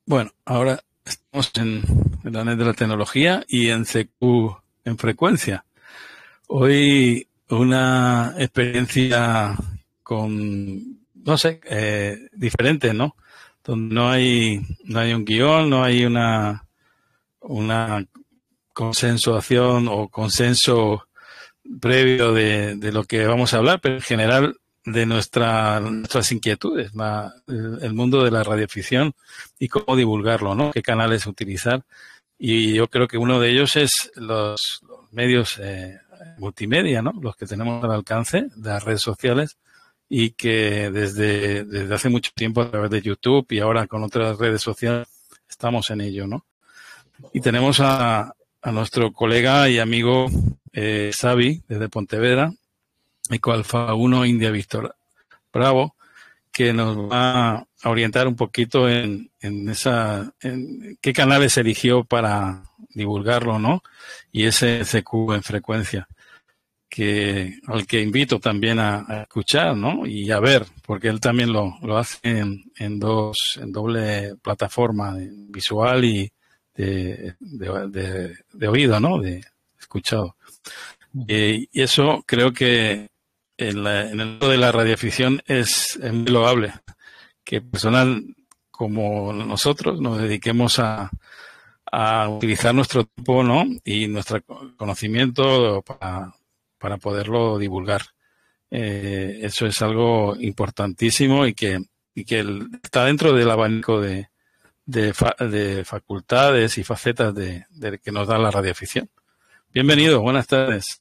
Bueno, ahora estamos en la NET de la tecnología y en CQ en frecuencia. Hoy una experiencia con, no sé, diferente, ¿no? Donde no hay un guión, no hay una consensuación o consenso previo de lo que vamos a hablar, pero en general de nuestras inquietudes, el mundo de la radioficción y cómo divulgarlo, ¿no? Qué canales utilizar. Y yo creo que uno de ellos es los medios multimedia, ¿no? Los que tenemos al alcance, las redes sociales, y que desde hace mucho tiempo a través de YouTube y ahora con otras redes sociales estamos en ello, ¿no? Y tenemos a nuestro colega y amigo Xavi, desde Pontevedra, Eco Alfa 1 India Víctor Bravo, que nos va a orientar un poquito en qué canales eligió para divulgarlo, ¿no? Y ese CQ en frecuencia, al que invito también a escuchar, ¿no? Y a ver, porque él también lo hace en doble plataforma, visual y de oído, ¿no? De escuchado. Y eso creo que en el mundo de la radioficción es muy loable, que personas como nosotros nos dediquemos a utilizar nuestro tiempo, ¿no? Y nuestro conocimiento para poderlo divulgar. Eso es algo importantísimo y que está dentro del abanico de facultades y facetas de que nos da la radioficción. Bienvenido, buenas tardes.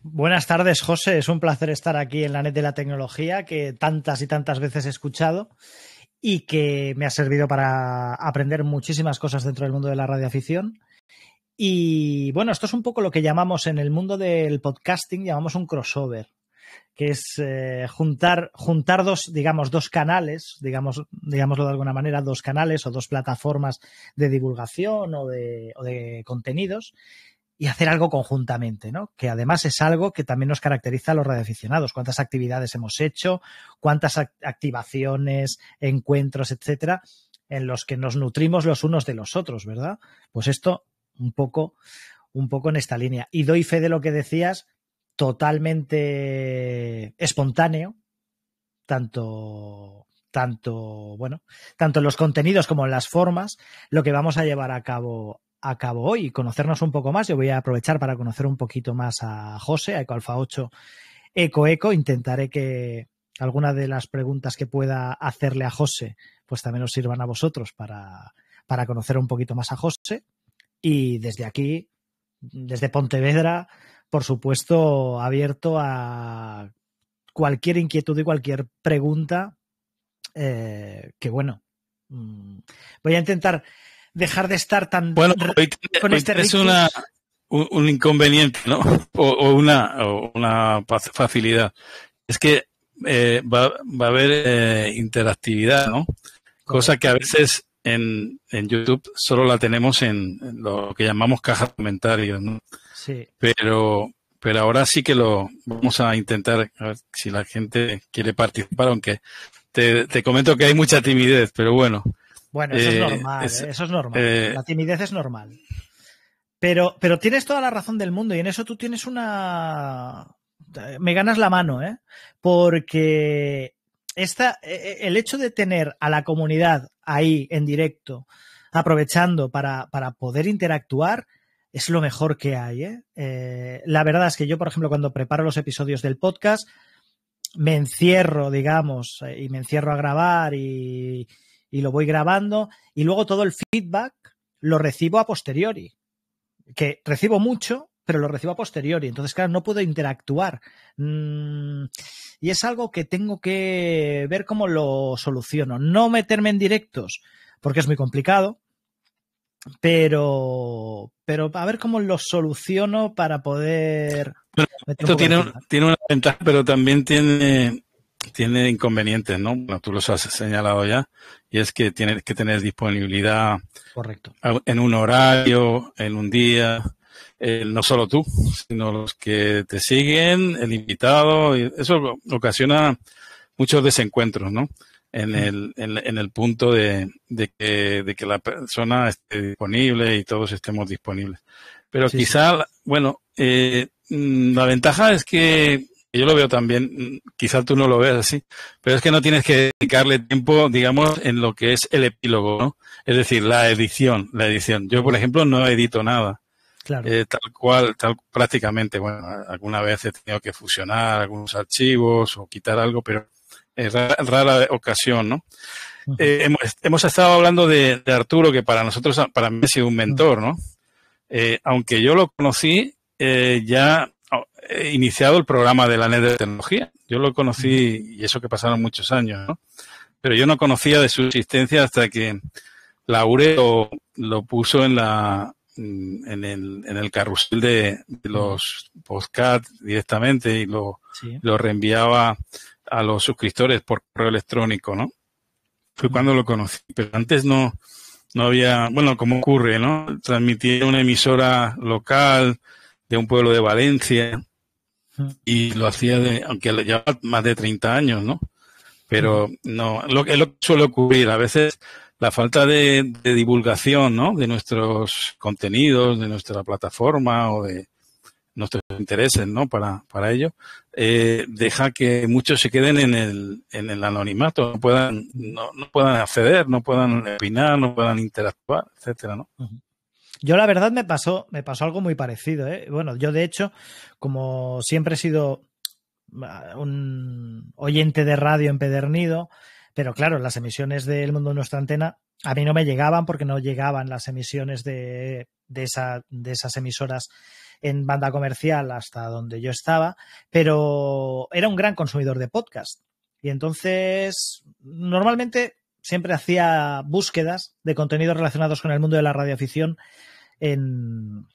Buenas tardes, José. Es un placer estar aquí en la NET de la tecnología que tantas y tantas veces he escuchado y que me ha servido para aprender muchísimas cosas dentro del mundo de la radioafición. Y bueno, esto es un poco lo que llamamos en el mundo del podcasting, llamamos un crossover, que es juntar dos canales, digámoslo de alguna manera, dos canales o dos plataformas de divulgación o de contenidos, y hacer algo conjuntamente, ¿no? Que además es algo que también nos caracteriza a los radioaficionados. Cuántas actividades hemos hecho, cuántas activaciones, encuentros, etcétera, en los que nos nutrimos los unos de los otros, ¿verdad? Pues esto un poco en esta línea. Y doy fe de lo que decías, totalmente espontáneo, tanto en los contenidos como en las formas, lo que vamos a llevar a cabo hoy y conocernos un poco más. Yo voy a aprovechar para conocer un poquito más a José, a Eco Alfa 8 Eco. Intentaré que alguna de las preguntas que pueda hacerle a José pues también os sirvan a vosotros para conocer un poquito más a José. Y desde aquí, desde Pontevedra, por supuesto, abierto a cualquier inquietud y cualquier pregunta que bueno, voy a intentar dejar de estar tan... Bueno, hoy es un inconveniente, ¿no? O una facilidad. Es que va a haber interactividad, ¿no? Cosa que a veces en YouTube solo la tenemos en lo que llamamos caja de comentarios, ¿no? Sí. Pero ahora sí que lo vamos a intentar, a ver si la gente quiere participar, aunque te comento que hay mucha timidez, pero bueno. Bueno, eso es normal, eso es normal. La timidez es normal. Pero tienes toda la razón del mundo y en eso tú tienes me ganas la mano, ¿eh? Porque el hecho de tener a la comunidad ahí en directo, aprovechando para poder interactuar, es lo mejor que hay, ¿eh? La verdad es que yo, por ejemplo, cuando preparo los episodios del podcast, me encierro, digamos, y me encierro a grabar y lo voy grabando y luego todo el feedback lo recibo a posteriori, que recibo mucho, pero lo recibo a posteriori. Entonces, claro, no puedo interactuar. Y es algo que tengo que ver cómo lo soluciono. No meterme en directos, porque es muy complicado, pero a ver cómo lo soluciono para poder... Bueno, esto tiene una ventaja, pero también tiene inconvenientes, ¿no? Bueno, tú los has señalado ya, y es que tienes que tener disponibilidad. Correcto. En un horario, en un día, no solo tú, sino los que te siguen, el invitado, y eso ocasiona muchos desencuentros, ¿no? en el punto de que la persona esté disponible y todos estemos disponibles. Pero Sí, quizá, bueno, la ventaja es que yo lo veo también, quizá tú no lo veas así, pero es que no tienes que dedicarle tiempo, digamos, en lo que es el epílogo, ¿no? Es decir, la edición. Yo, por ejemplo, no edito nada. claro. Tal prácticamente, bueno, alguna vez he tenido que fusionar algunos archivos o quitar algo, pero es rara ocasión, ¿no? Ujú. Hemos estado hablando de Arturo, que para nosotros, para mí ha sido un mentor, ¿no? Aunque yo lo conocí ya iniciado el programa de la NET de tecnología. Yo lo conocí, y eso que pasaron muchos años, ¿no? Pero yo no conocía de su existencia hasta que Laure lo puso en el carrusel de los podcasts directamente y lo reenviaba a los suscriptores por correo electrónico, ¿no? Fue cuando lo conocí, pero antes no había, bueno, como ocurre, ¿no? Transmitía una emisora local de un pueblo de Valencia y lo hacía aunque llevaba más de 30 años, ¿no? Pero no, es lo que suele ocurrir. A veces la falta de divulgación, ¿no? De nuestros contenidos, de nuestra plataforma o de nuestros intereses, ¿no? Para ello, deja que muchos se queden en el anonimato, no puedan acceder, no puedan opinar, no puedan interactuar, etcétera, ¿no? Yo la verdad me pasó algo muy parecido, ¿eh? Bueno, yo de hecho, como siempre he sido un oyente de radio empedernido, pero claro, las emisiones del Mundo de Nuestra Antena a mí no me llegaban porque no llegaban las emisiones de esas emisoras en banda comercial hasta donde yo estaba, pero era un gran consumidor de podcast. Y entonces, normalmente siempre hacía búsquedas de contenidos relacionados con el mundo de la radioafición en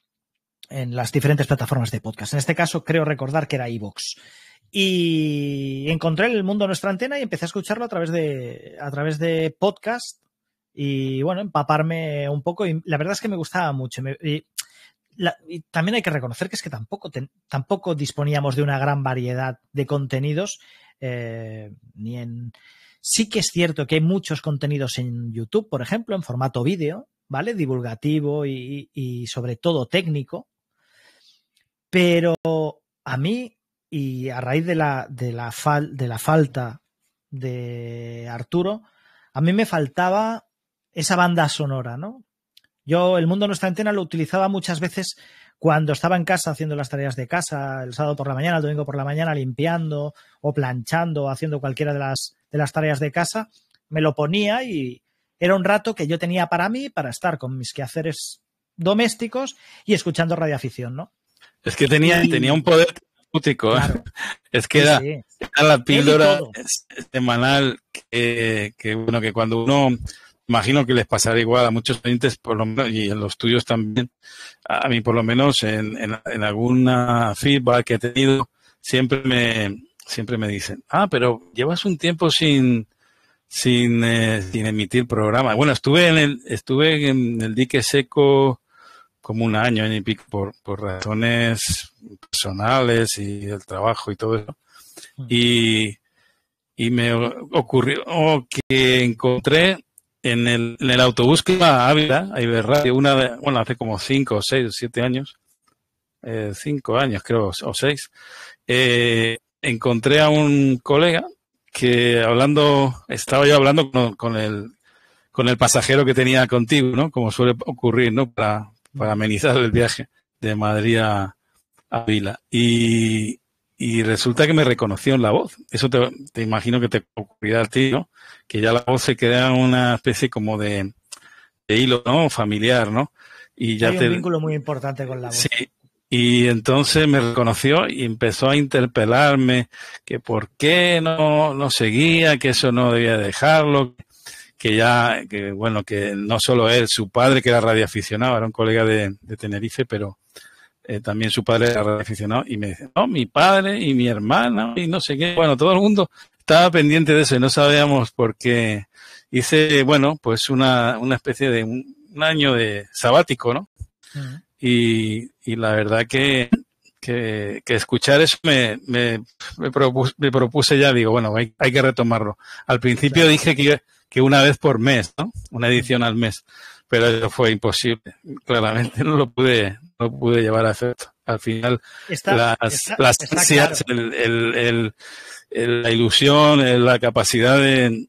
las diferentes plataformas de podcast. En este caso, creo recordar que era iVoox. Y encontré el Mundo de Nuestra Antena y empecé a escucharlo a través de podcast y, bueno, empaparme un poco. Y la verdad es que me gustaba mucho. Y también hay que reconocer que es que tampoco disponíamos de una gran variedad de contenidos. Sí que es cierto que hay muchos contenidos en YouTube, por ejemplo, en formato vídeo, ¿vale? Divulgativo y sobre todo técnico. Pero a mí, y a raíz de la falta de Arturo, a mí me faltaba esa banda sonora, ¿no? Yo el Mundo de Nuestra Antena lo utilizaba muchas veces cuando estaba en casa haciendo las tareas de casa, el sábado por la mañana, el domingo por la mañana, limpiando o planchando o haciendo cualquiera de las tareas de casa, me lo ponía y era un rato que yo tenía para mí, para estar con mis quehaceres domésticos y escuchando radioafición, ¿no? Es que tenía un poder terapéutico, ¿eh? Claro. Es que era la píldora semanal que bueno, que cuando uno, imagino que les pasará igual a muchos oyentes, por lo menos, y en los tuyos también, a mí por lo menos en alguna feedback que he tenido, siempre me dicen, pero llevas un tiempo sin emitir programa. Bueno, estuve en el dique seco como un año y pico por razones personales y del trabajo y todo eso. Y me ocurrió que encontré en el autobús que iba a Ávila, a Iberradio, hace como 5 o 6 o 7 años, 5 años creo, o 6, encontré a un colega que estaba yo hablando con el pasajero que tenía contigo, ¿no? Como suele ocurrir, ¿no? Para amenizar el viaje de Madrid a Ávila. Y resulta que me reconoció en la voz. Eso te imagino que te ocurrirá a ti, ¿no? Que ya la voz se queda en una especie como de hilo, ¿no? Familiar, ¿no? Y ya hay un vínculo muy importante con la voz. Sí. Y entonces me reconoció y empezó a interpelarme que por qué no seguía, que eso no debía dejarlo, que no solo él, su padre que era radioaficionado, era un colega de Tenerife, pero también su padre era radioaficionado, y me dice, no, mi padre y mi hermana y no sé qué. Bueno, todo el mundo estaba pendiente de eso y no sabíamos por qué. Hice, bueno, pues una especie de un año de sabático, ¿no? Y la verdad que que escuchar eso me propuse ya, digo, bueno, hay que retomarlo. Al principio dije que una vez por mes, ¿no? Una edición al mes, pero eso fue imposible. Claramente no lo pude llevar a efecto. Al final, las ansias, claro. La ilusión, la capacidad de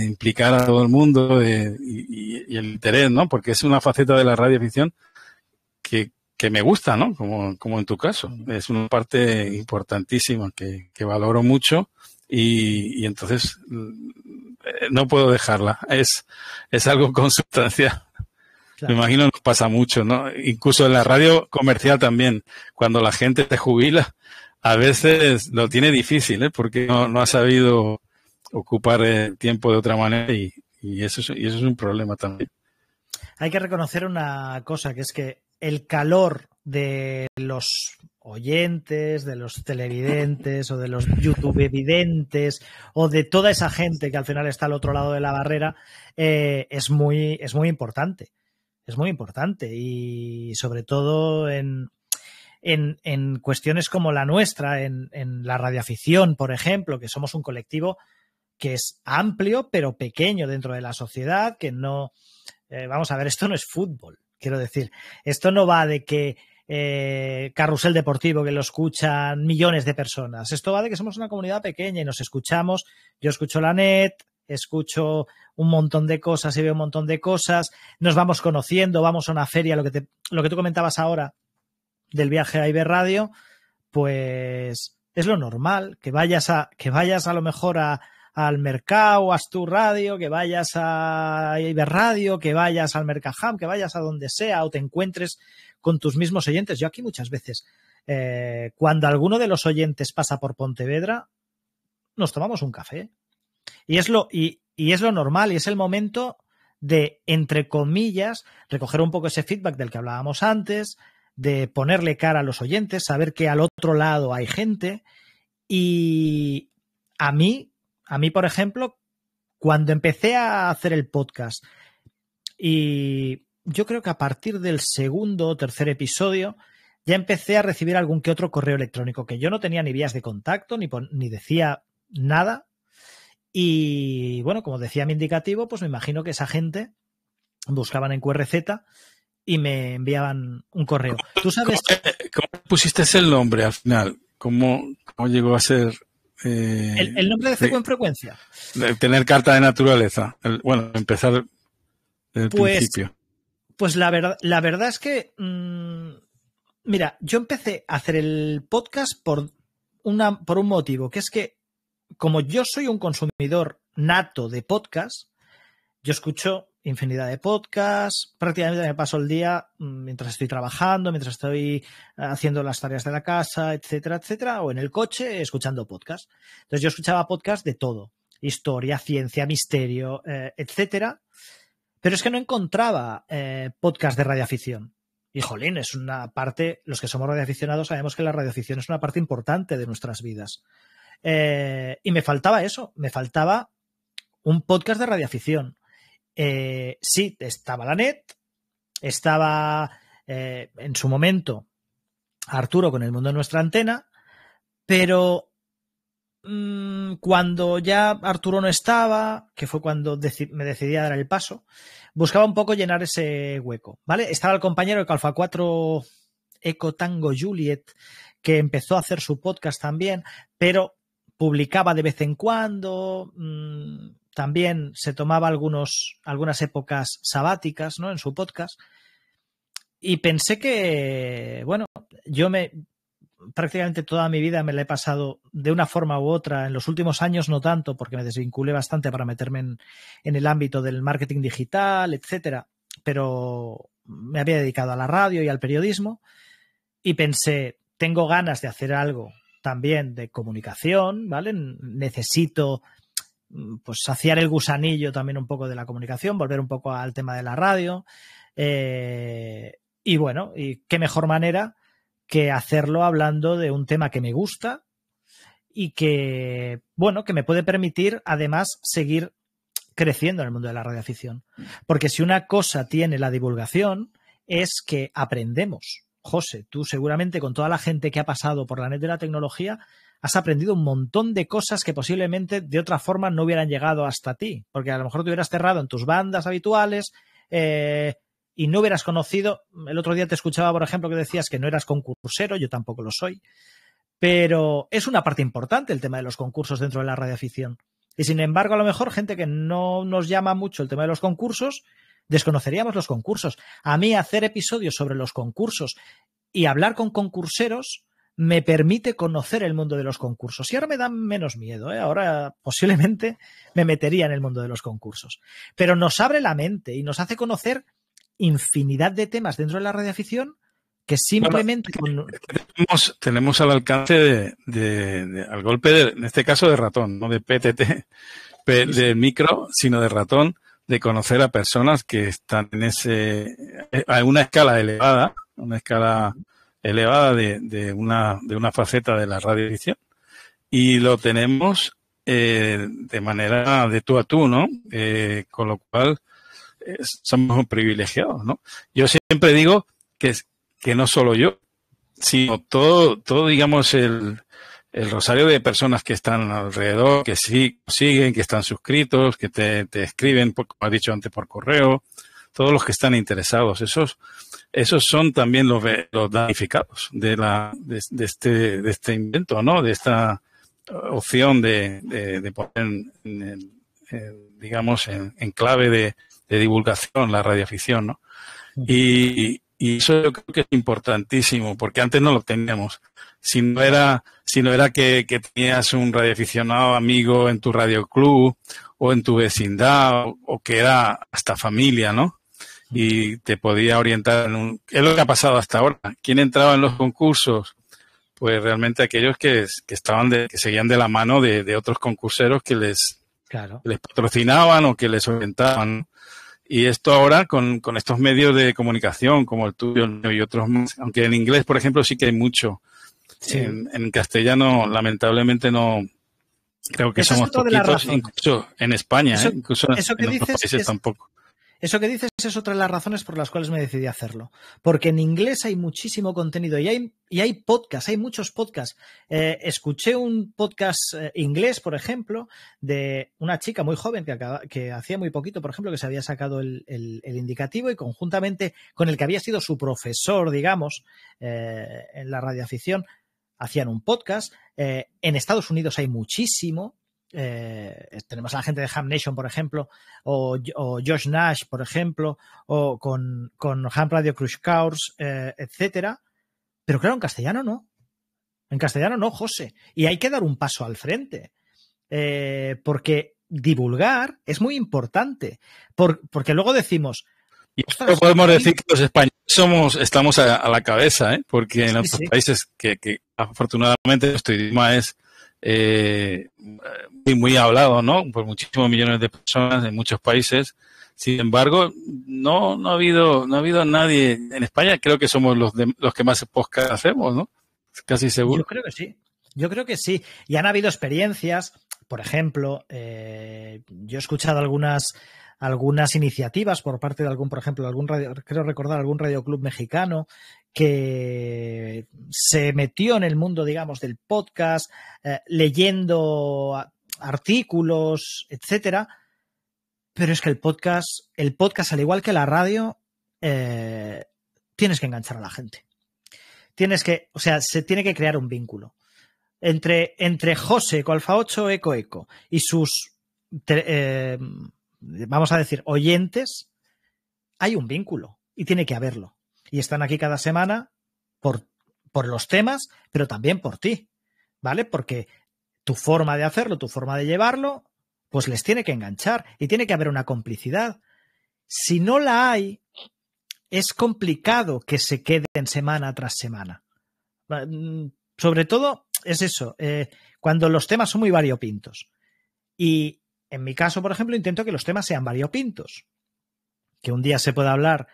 implicar a todo el mundo y el interés, ¿no? Porque es una faceta de la radioficción que me gusta, ¿no? Como en tu caso. Es una parte importantísima que valoro mucho y entonces no puedo dejarla. Es algo consustancial. Claro. Me imagino que nos pasa mucho, ¿no? Incluso en la radio comercial también, cuando la gente se jubila, a veces lo tiene difícil, ¿eh? Porque no ha sabido ocupar el tiempo de otra manera y eso es un problema también. Hay que reconocer una cosa, que es que el calor de los oyentes, de los televidentes o de los YouTube videntes o de toda esa gente que al final está al otro lado de la barrera es muy importante. Es muy importante y sobre todo en cuestiones como la nuestra, en la radioafición, por ejemplo, que somos un colectivo que es amplio pero pequeño dentro de la sociedad, que no... vamos a ver, esto no es fútbol, quiero decir. Esto no va de que carrusel deportivo que lo escuchan millones de personas. Esto va de que somos una comunidad pequeña y nos escuchamos. Yo escucho la net, escucho un montón de cosas y veo un montón de cosas. Nos vamos conociendo, vamos a una feria, lo que tú comentabas ahora del viaje a Iberradio, pues es lo normal, que vayas a lo mejor al Mercado, a Astur Radio, que vayas a Iberradio, que vayas al Mercaham, que vayas a donde sea o te encuentres con tus mismos oyentes. Yo aquí muchas veces, cuando alguno de los oyentes pasa por Pontevedra, nos tomamos un café. Y es lo normal y es el momento de, entre comillas, recoger un poco ese feedback del que hablábamos antes, de ponerle cara a los oyentes, saber que al otro lado hay gente. Y a mí, por ejemplo, cuando empecé a hacer el podcast, y yo creo que a partir del segundo o tercer episodio ya empecé a recibir algún que otro correo electrónico, que yo no tenía ni vías de contacto, ni decía nada. Y bueno, como decía mi indicativo, pues me imagino que esa gente buscaban en QRZ y me enviaban un correo. ¿Tú sabes? ¿Cómo pusiste el nombre al final? ¿Cómo llegó a ser? El nombre de CQ en frecuencia. Tener carta de naturaleza. Empezar desde el principio. Pues la verdad es que, mira, yo empecé a hacer el podcast por un motivo, que es que como yo soy un consumidor nato de podcast, yo escucho infinidad de podcasts, prácticamente me paso el día mientras estoy trabajando, mientras estoy haciendo las tareas de la casa, etcétera, etcétera, o en el coche escuchando podcasts. Entonces yo escuchaba podcasts de todo, historia, ciencia, misterio, etcétera, pero es que no encontraba podcast de radioafición. Y jolín, es una parte, los que somos radioaficionados sabemos que la radioafición es una parte importante de nuestras vidas. Y me faltaba eso, me faltaba un podcast de radioafición. Sí, estaba la net, estaba en su momento Arturo con El Mundo de Nuestra Antena, pero cuando ya Arturo no estaba, que fue cuando me decidí a dar el paso, buscaba un poco llenar ese hueco, ¿vale? Estaba el compañero de Alfa 4 Eco Tango Juliet, que empezó a hacer su podcast también, pero publicaba de vez en cuando, también se tomaba algunas épocas sabáticas, ¿no?, en su podcast, y pensé que, bueno, prácticamente toda mi vida me la he pasado de una forma u otra, en los últimos años no tanto, porque me desvinculé bastante para meterme en el ámbito del marketing digital, etcétera, pero me había dedicado a la radio y al periodismo, y pensé, tengo ganas de hacer algo también de comunicación, ¿vale? Necesito pues saciar el gusanillo también un poco de la comunicación, volver un poco al tema de la radio, y bueno, y qué mejor manera que hacerlo hablando de un tema que me gusta y que, bueno, que me puede permitir además seguir creciendo en el mundo de la radioafición. Porque si una cosa tiene la divulgación es que aprendemos. José, tú seguramente con toda la gente que ha pasado por la net de la tecnología has aprendido un montón de cosas que posiblemente de otra forma no hubieran llegado hasta ti, porque a lo mejor te hubieras cerrado en tus bandas habituales y no hubieras conocido. El otro día te escuchaba, por ejemplo, que decías que no eras concursero, yo tampoco lo soy, pero es una parte importante el tema de los concursos dentro de la radioafición. Y sin embargo, a lo mejor gente que no nos llama mucho el tema de los concursos, desconoceríamos los concursos. A mí hacer episodios sobre los concursos y hablar con concurseros me permite conocer el mundo de los concursos. Y ahora me da menos miedo, ¿eh? Ahora posiblemente me metería en el mundo de los concursos. Pero nos abre la mente y nos hace conocer infinidad de temas dentro de la radioafición que simplemente... Bueno, tenemos al alcance al golpe, en este caso de ratón, no de PTT, de micro, sino de ratón, de conocer a personas que están a una escala elevada, de una faceta de la radioficción, y lo tenemos de manera de tú a tú, ¿no? Con lo cual somos privilegiados, ¿no? Yo siempre digo que no solo yo, sino todo digamos, el rosario de personas que están alrededor, que sí siguen, que están suscritos, que te escriben, como has dicho antes, por correo, todos los que están interesados. Esos son también los damnificados de este invento, ¿no? De esta opción de poner digamos, en clave de divulgación la radioafición, ¿no? Y eso yo creo que es importantísimo, porque antes no lo teníamos. Si no era que tenías un radioaficionado amigo en tu radioclub o en tu vecindad, o que era hasta familia, ¿no? Y te podía orientar es lo que ha pasado hasta ahora. ¿Quién entraba en los concursos? Pues realmente aquellos que seguían de la mano de otros concurseros que les patrocinaban o que les orientaban, ¿no? Y esto ahora con estos medios de comunicación como el tuyo y otros más, aunque en inglés, por ejemplo, sí que hay mucho. Sí. En castellano, lamentablemente, no. Creo que somos poquitos, incluso en España, incluso en otros países tampoco. Eso que dices es otra de las razones por las cuales me decidí a hacerlo. Porque en inglés hay muchísimo contenido y hay podcasts, hay muchos podcasts. Escuché un podcast inglés, por ejemplo, de una chica muy joven que hacía muy poquito, por ejemplo, que se había sacado el indicativo y conjuntamente con el que había sido su profesor, digamos, en la radioafición, hacían un podcast. En Estados Unidos hay muchísimo. Tenemos a la gente de Ham Nation, por ejemplo, o Josh Nash, por ejemplo, o con Ham Radio Crush Course, etcétera. Pero claro, en castellano no. En castellano no, José. Y hay que dar un paso al frente. Porque divulgar es muy importante. Porque luego decimos... Y esto podemos decir que los españoles estamos a la cabeza, porque en otros países que afortunadamente nuestro idioma es muy hablado, ¿no? Por muchísimos millones de personas en muchos países. Sin embargo, no ha habido nadie en España. Creo que somos los que más podcast hacemos, ¿no? Casi seguro. Yo creo que sí. Y han habido experiencias, por ejemplo, yo he escuchado algunas iniciativas por parte de algún radioclub mexicano que se metió en el mundo, digamos, del podcast, leyendo artículos, etcétera. Pero es que el podcast, al igual que la radio, tienes que enganchar a la gente. Se tiene que crear un vínculo. Entre José, Ecoalfa 8, Eco, y sus, vamos a decir, oyentes, hay un vínculo y tiene que haberlo. Y están aquí cada semana por los temas, pero también por ti, ¿vale? Porque tu forma de hacerlo, tu forma de llevarlo, pues les tiene que enganchar y tiene que haber una complicidad. Si no la hay, es complicado que se queden semana tras semana. Sobre todo es eso, cuando los temas son muy variopintos. Y en mi caso, por ejemplo, intento que los temas sean variopintos. Que un día se pueda hablar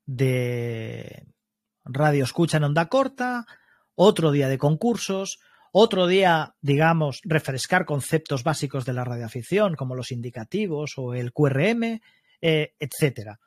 de radio escucha en onda corta, otro día de concursos, otro día, digamos, refrescar conceptos básicos de la radioafición, como los indicativos o el QRM, etcétera.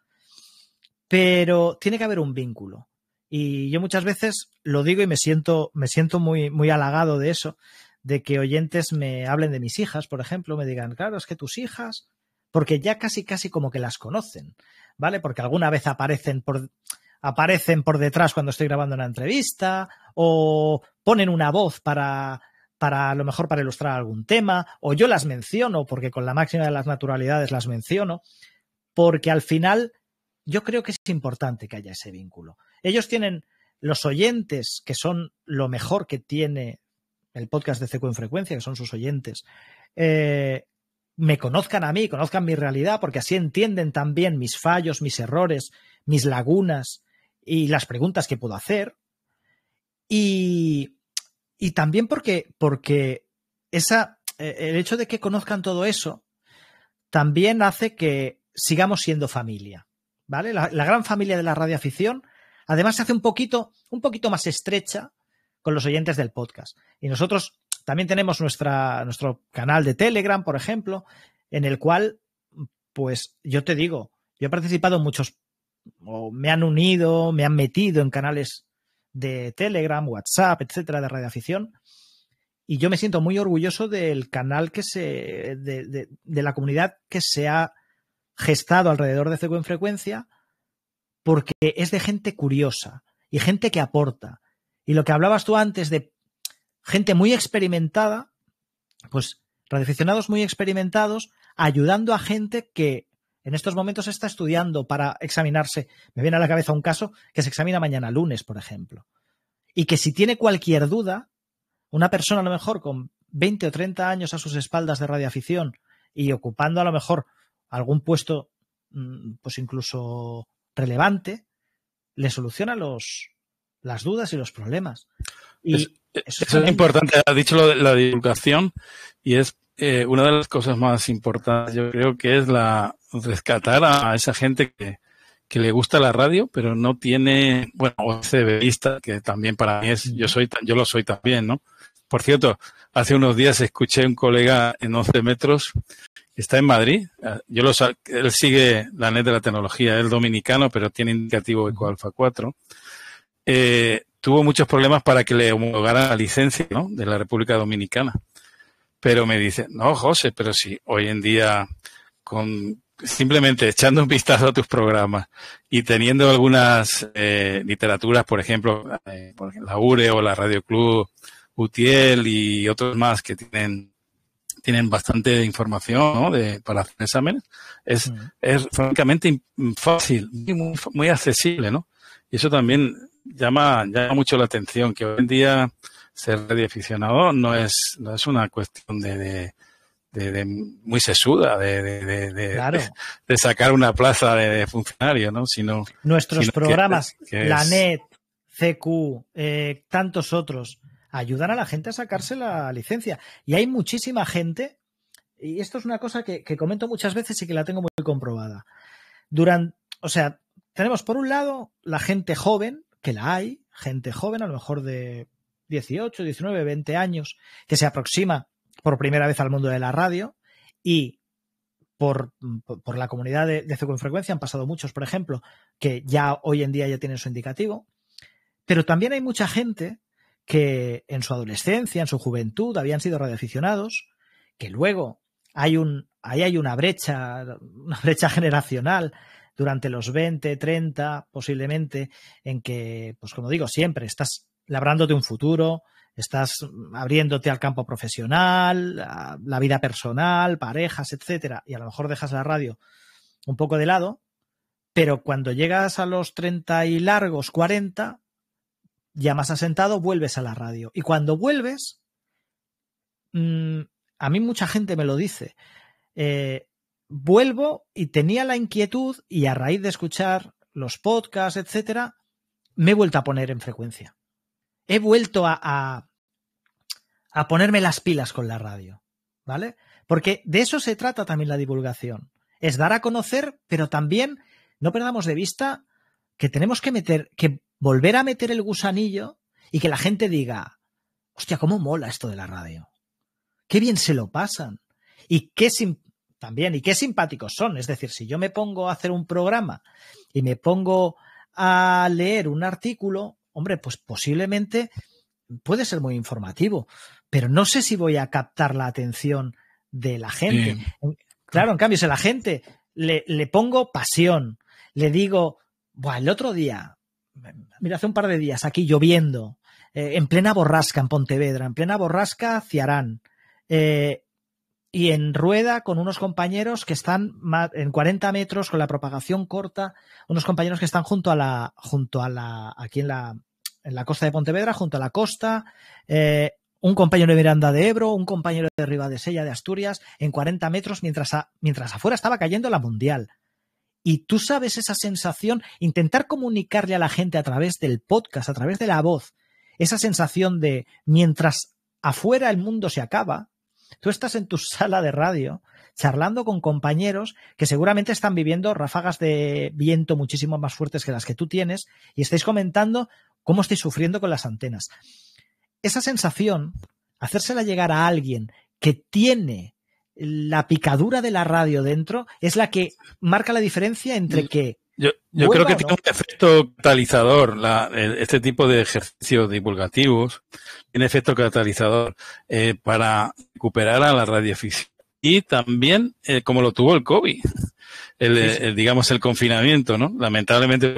Pero tiene que haber un vínculo. Y yo muchas veces lo digo y me siento muy, muy halagado de eso, de que oyentes me hablen de mis hijas, por ejemplo, me digan, claro, es que tus hijas, porque ya casi como que las conocen, ¿vale? Porque alguna vez aparecen por detrás cuando estoy grabando una entrevista, o ponen una voz para a lo mejor para ilustrar algún tema, o yo las menciono, porque con la máxima de las naturalidades las menciono, porque al final yo creo que es importante que haya ese vínculo. Ellos tienen los oyentes, que son lo mejor que tiene el podcast de CQ en Frecuencia, que son sus oyentes, me conozcan a mí, conozcan mi realidad, porque así entienden también mis fallos, mis errores, mis lagunas y las preguntas que puedo hacer. Y también porque el hecho de que conozcan todo eso también hace que sigamos siendo familia, ¿vale? La gran familia de la radioafición además se hace un poquito más estrecha con los oyentes del podcast. Y nosotros también tenemos nuestro canal de Telegram, por ejemplo, en el cual, pues yo te digo, yo he participado en muchos, o me han unido, me han metido en canales de Telegram, WhatsApp, etcétera, de radioafición. Y yo me siento muy orgulloso del canal de la comunidad que se ha gestado alrededor de CQ en Frecuencia, porque es de gente curiosa y gente que aporta. Y lo que hablabas tú antes de gente muy experimentada, pues radioaficionados muy experimentados, ayudando a gente que en estos momentos está estudiando para examinarse. Me viene a la cabeza un caso que se examina mañana lunes, por ejemplo. Y que si tiene cualquier duda, una persona a lo mejor con 20 o 30 años a sus espaldas de radioafición y ocupando a lo mejor algún puesto pues incluso relevante, le soluciona las dudas y los problemas. Y eso es importante. Has dicho lo de la divulgación y es una de las cosas más importantes. Yo creo que es rescatar a esa gente que le gusta la radio, pero no tiene, bueno, o CBista, que también para mí es, yo lo soy también, ¿no? Por cierto, hace unos días escuché a un colega en 11 metros, está en Madrid, él sigue la net de la tecnología, es dominicano, pero tiene indicativo EcoAlfa 4. Tuvo muchos problemas para que le homologara la licencia, ¿no?, de la República Dominicana. Pero me dice, no, José, pero si hoy en día simplemente echando un vistazo a tus programas y teniendo algunas literaturas, por ejemplo, la URE o la Radio Club UTIEL y otros más que tienen bastante información, ¿no?, para hacer exámenes, es francamente fácil, muy accesible, ¿no? Y eso también llama mucho la atención, que hoy en día ser radioaficionado no es una cuestión de muy sesuda, claro, de sacar una plaza de funcionario, ¿no? Sino programas, la NET, CQ, tantos otros, ayudan a la gente a sacarse la licencia. Y hay muchísima gente, y esto es una cosa que comento muchas veces y que la tengo muy comprobada. Tenemos por un lado la gente joven, que la hay, gente joven a lo mejor de 18, 19, 20 años, que se aproxima por primera vez al mundo de la radio, y por la comunidad de CQ en Frecuencia han pasado muchos, por ejemplo, que ya hoy en día ya tienen su indicativo. Pero también hay mucha gente que en su adolescencia, en su juventud, habían sido radioaficionados, que luego hay una brecha generacional durante los 20, 30, posiblemente, en que, pues como digo, siempre estás labrándote un futuro, estás abriéndote al campo profesional, a la vida personal, parejas, etcétera, y a lo mejor dejas la radio un poco de lado, pero cuando llegas a los 30 y largos, 40, ya más asentado, vuelves a la radio. Y cuando vuelves, a mí mucha gente me lo dice, vuelvo y tenía la inquietud y a raíz de escuchar los podcasts, etcétera, me he vuelto a poner en frecuencia. He vuelto a ponerme las pilas con la radio, ¿vale? Porque de eso se trata también la divulgación. Es dar a conocer, pero también no perdamos de vista que tenemos que volver a meter el gusanillo y que la gente diga, hostia, cómo mola esto de la radio. Qué bien se lo pasan. Y qué simpáticos son. Es decir, si yo me pongo a hacer un programa y me pongo a leer un artículo, hombre, pues posiblemente puede ser muy informativo, pero no sé si voy a captar la atención de la gente. Claro, en cambio, si a la gente le pongo pasión, le digo, buah, el otro día, mira, hace un par de días aquí lloviendo, en plena borrasca en Pontevedra, en plena borrasca Ciarán, y en rueda con unos compañeros que están en 40 metros con la propagación corta, unos compañeros que están aquí en la costa de Pontevedra, junto a la costa, un compañero de Miranda de Ebro, un compañero de Ribadesella de Asturias, en 40 metros, mientras afuera estaba cayendo la Mundial. Y tú sabes esa sensación, intentar comunicarle a la gente a través del podcast, a través de la voz, esa sensación de mientras afuera el mundo se acaba, tú estás en tu sala de radio charlando con compañeros que seguramente están viviendo ráfagas de viento muchísimo más fuertes que las que tú tienes y estáis comentando cómo estáis sufriendo con las antenas. Esa sensación, hacérsela llegar a alguien que tiene la picadura de la radio dentro, es la que marca la diferencia entre que... Yo creo que tiene un efecto catalizador. Este tipo de ejercicios divulgativos tiene efecto catalizador para recuperar a la radioficción. Y también, como lo tuvo el COVID, digamos, el confinamiento, ¿no? Lamentablemente,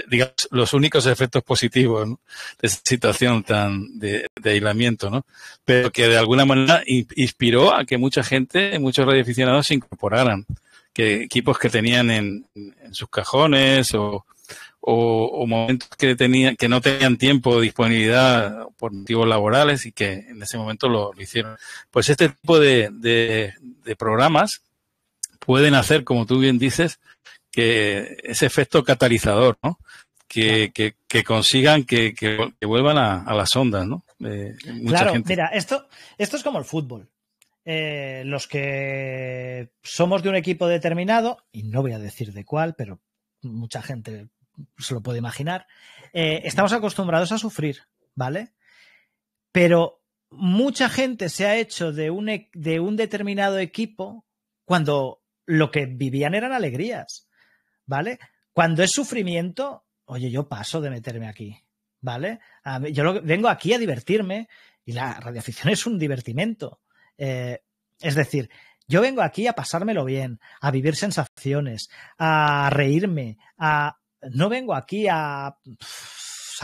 digamos, los únicos efectos positivos, ¿no?, de esa situación de aislamiento, ¿no? Pero que de alguna manera inspiró a que mucha gente, muchos radioaficionados se incorporaran, que equipos que tenían en sus cajones o momentos que no tenían tiempo o disponibilidad por motivos laborales y que en ese momento lo hicieron. Pues este tipo de programas pueden hacer, como tú bien dices, que ese efecto catalizador, ¿no? Que consigan que vuelvan a las ondas, ¿no? Claro, gente. Mira, esto es como el fútbol. Los que somos de un equipo determinado, y no voy a decir de cuál, pero mucha gente se lo puede imaginar, estamos acostumbrados a sufrir, ¿vale? Pero mucha gente se ha hecho de un determinado equipo cuando lo que vivían eran alegrías, ¿vale? Cuando es sufrimiento, oye, yo paso de meterme aquí, ¿vale? Yo vengo aquí a divertirme y la radioafición es un divertimento. Es decir, yo vengo aquí a pasármelo bien, a vivir sensaciones, a reírme, no vengo aquí a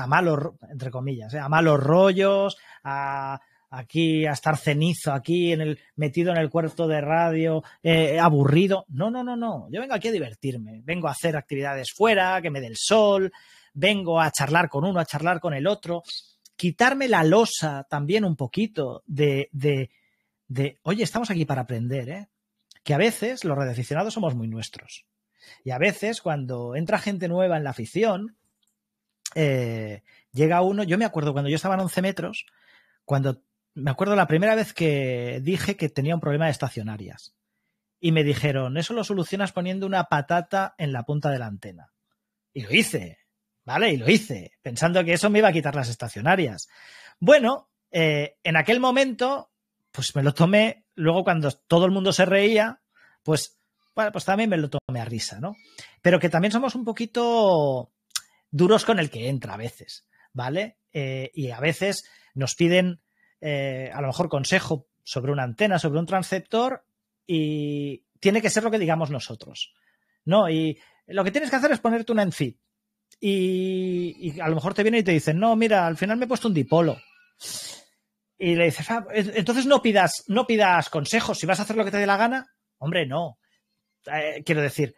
malos, entre comillas, a malos rollos, aquí a estar cenizo, aquí metido en el cuarto de radio, aburrido. No. Yo vengo aquí a divertirme, vengo a hacer actividades fuera, que me dé el sol, vengo a charlar con uno, a charlar con el otro, quitarme la losa también un poquito de oye, estamos aquí para aprender, ¿eh? Que a veces los radioaficionados somos muy nuestros. Y a veces cuando entra gente nueva en la afición, llega uno, yo me acuerdo cuando yo estaba en 11 metros, me acuerdo la primera vez que dije que tenía un problema de estacionarias. Y me dijeron, eso lo solucionas poniendo una patata en la punta de la antena. Y lo hice, ¿vale? Y lo hice, pensando que eso me iba a quitar las estacionarias. Bueno, en aquel momento, pues me lo tomé, luego cuando todo el mundo se reía, pues, bueno, pues también me lo tomé a risa, ¿no? Pero que también somos un poquito duros con el que entra a veces, ¿vale? Y a veces nos piden a lo mejor consejo sobre una antena, sobre un transceptor y tiene que ser lo que digamos nosotros, ¿no? Y lo que tienes que hacer es ponerte una ENFIT y a lo mejor te vienen y te dicen, no, mira, al final me he puesto un dipolo. Y le dices, entonces no pidas consejos, si vas a hacer lo que te dé la gana, hombre, no. Quiero decir,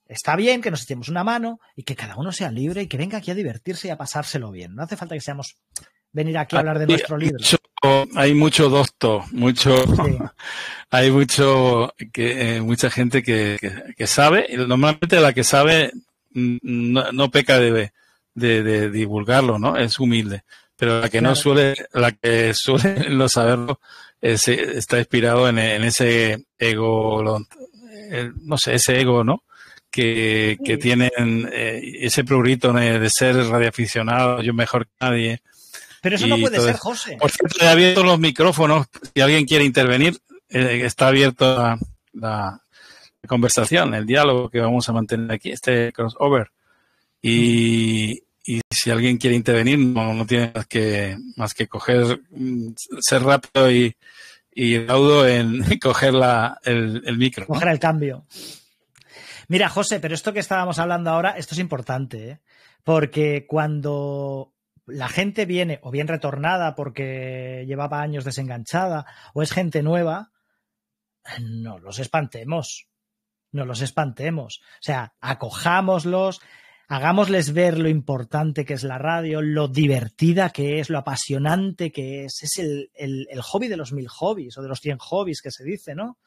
está bien que nos echemos una mano y que cada uno sea libre y que venga aquí a divertirse y a pasárselo bien. No hace falta que venir aquí a hablar de nuestro libro. Hay mucho docto, sí. Hay mucha gente que sabe, y normalmente la que sabe no peca de divulgarlo, ¿no? Es humilde. Pero la que claro. suele no saberlo, está inspirado en ese ego, no sé, ese ego, ¿no? Que tienen ese prurito de ser radioaficionado, yo mejor que nadie. Pero eso no puede ser, José. Por cierto, he abierto los micrófonos. Si alguien quiere intervenir, está abierto la conversación, el diálogo que vamos a mantener aquí, este crossover. y si alguien quiere intervenir, no tiene más que coger, ser rápido y raudo en coger el micro. Coger el cambio. Mira, José, pero esto que estábamos hablando ahora, esto es importante, ¿eh? Porque cuando la gente viene o bien retornada porque llevaba años desenganchada o es gente nueva, no los espantemos. No los espantemos. O sea, acojámoslos, hagámosles ver lo importante que es la radio, lo divertida que es, lo apasionante que es. Es el hobby de los 1000 hobbies o de los 100 hobbies que se dice, ¿no?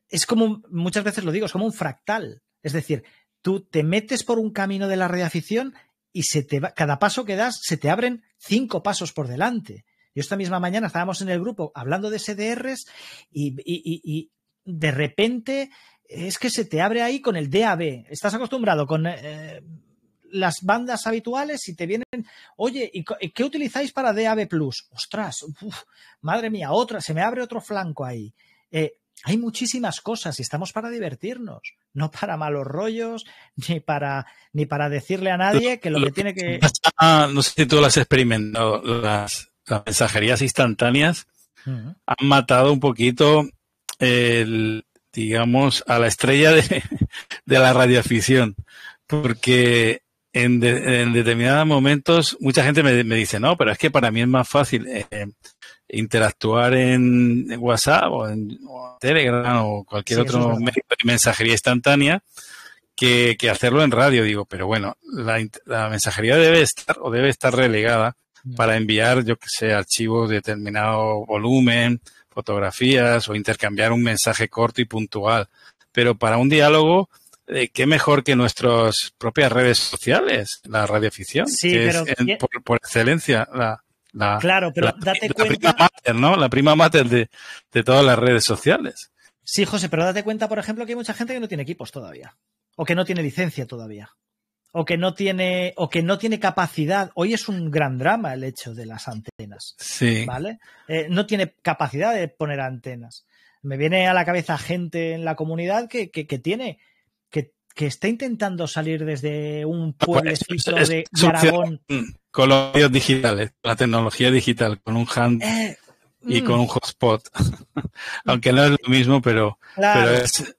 Es como, muchas veces lo digo, es como un fractal. Es decir, tú te metes por un camino de la radioafición y cada paso que das se te abren 5 pasos por delante. Yo esta misma mañana estábamos en el grupo hablando de SDRs y de repente es que se te abre ahí con el DAB. Estás acostumbrado con las bandas habituales y te vienen, oye, ¿y qué utilizáis para DAB+? Ostras, madre mía, se me abre otro flanco ahí. Hay muchísimas cosas y estamos para divertirnos, no para malos rollos, ni para decirle a nadie que lo que tiene que... No sé si tú lo has experimentado, las mensajerías instantáneas han matado un poquito digamos, a la estrella de la radioafición, porque en determinados momentos mucha gente me dice, no, pero es que para mí es más fácil interactuar en WhatsApp o en Telegram o cualquier otro medio de mensajería instantánea que hacerlo en radio. Digo, pero bueno, la mensajería debe estar relegada para enviar, yo que sé, archivos de determinado volumen, fotografías o intercambiar un mensaje corto y puntual. Pero para un diálogo, qué mejor que nuestras propias redes sociales, la radioafición, sí, que pero es por excelencia claro, pero date cuenta. Prima mater, ¿no? La prima mater de todas las redes sociales. Sí, José, pero date cuenta, por ejemplo, que hay mucha gente que no tiene equipos todavía, o que no tiene licencia todavía, o que no tiene capacidad. Hoy es un gran drama el hecho de las antenas. Sí. ¿Vale? No tiene capacidad de poner antenas. Me viene a la cabeza gente en la comunidad que está intentando salir desde un pueblecito de Aragón. Con los medios digitales, la tecnología digital, con un hand y con un hotspot. Aunque no es lo mismo, pero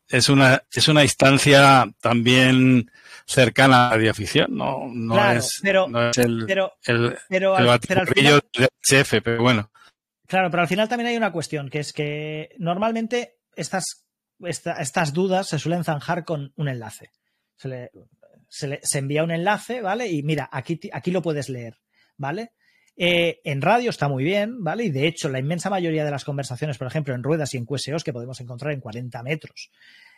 es una instancia también cercana a la radioafición, no claro, es el batiburrillo del chef, pero bueno. Claro, pero al final también hay una cuestión, que es que normalmente estas dudas se suelen zanjar con un enlace. Se envía un enlace, ¿vale? Y mira, aquí lo puedes leer, ¿vale? En radio está muy bien, ¿vale? Y de hecho, la inmensa mayoría de las conversaciones, por ejemplo, en ruedas y en QSOs que podemos encontrar en 40 metros,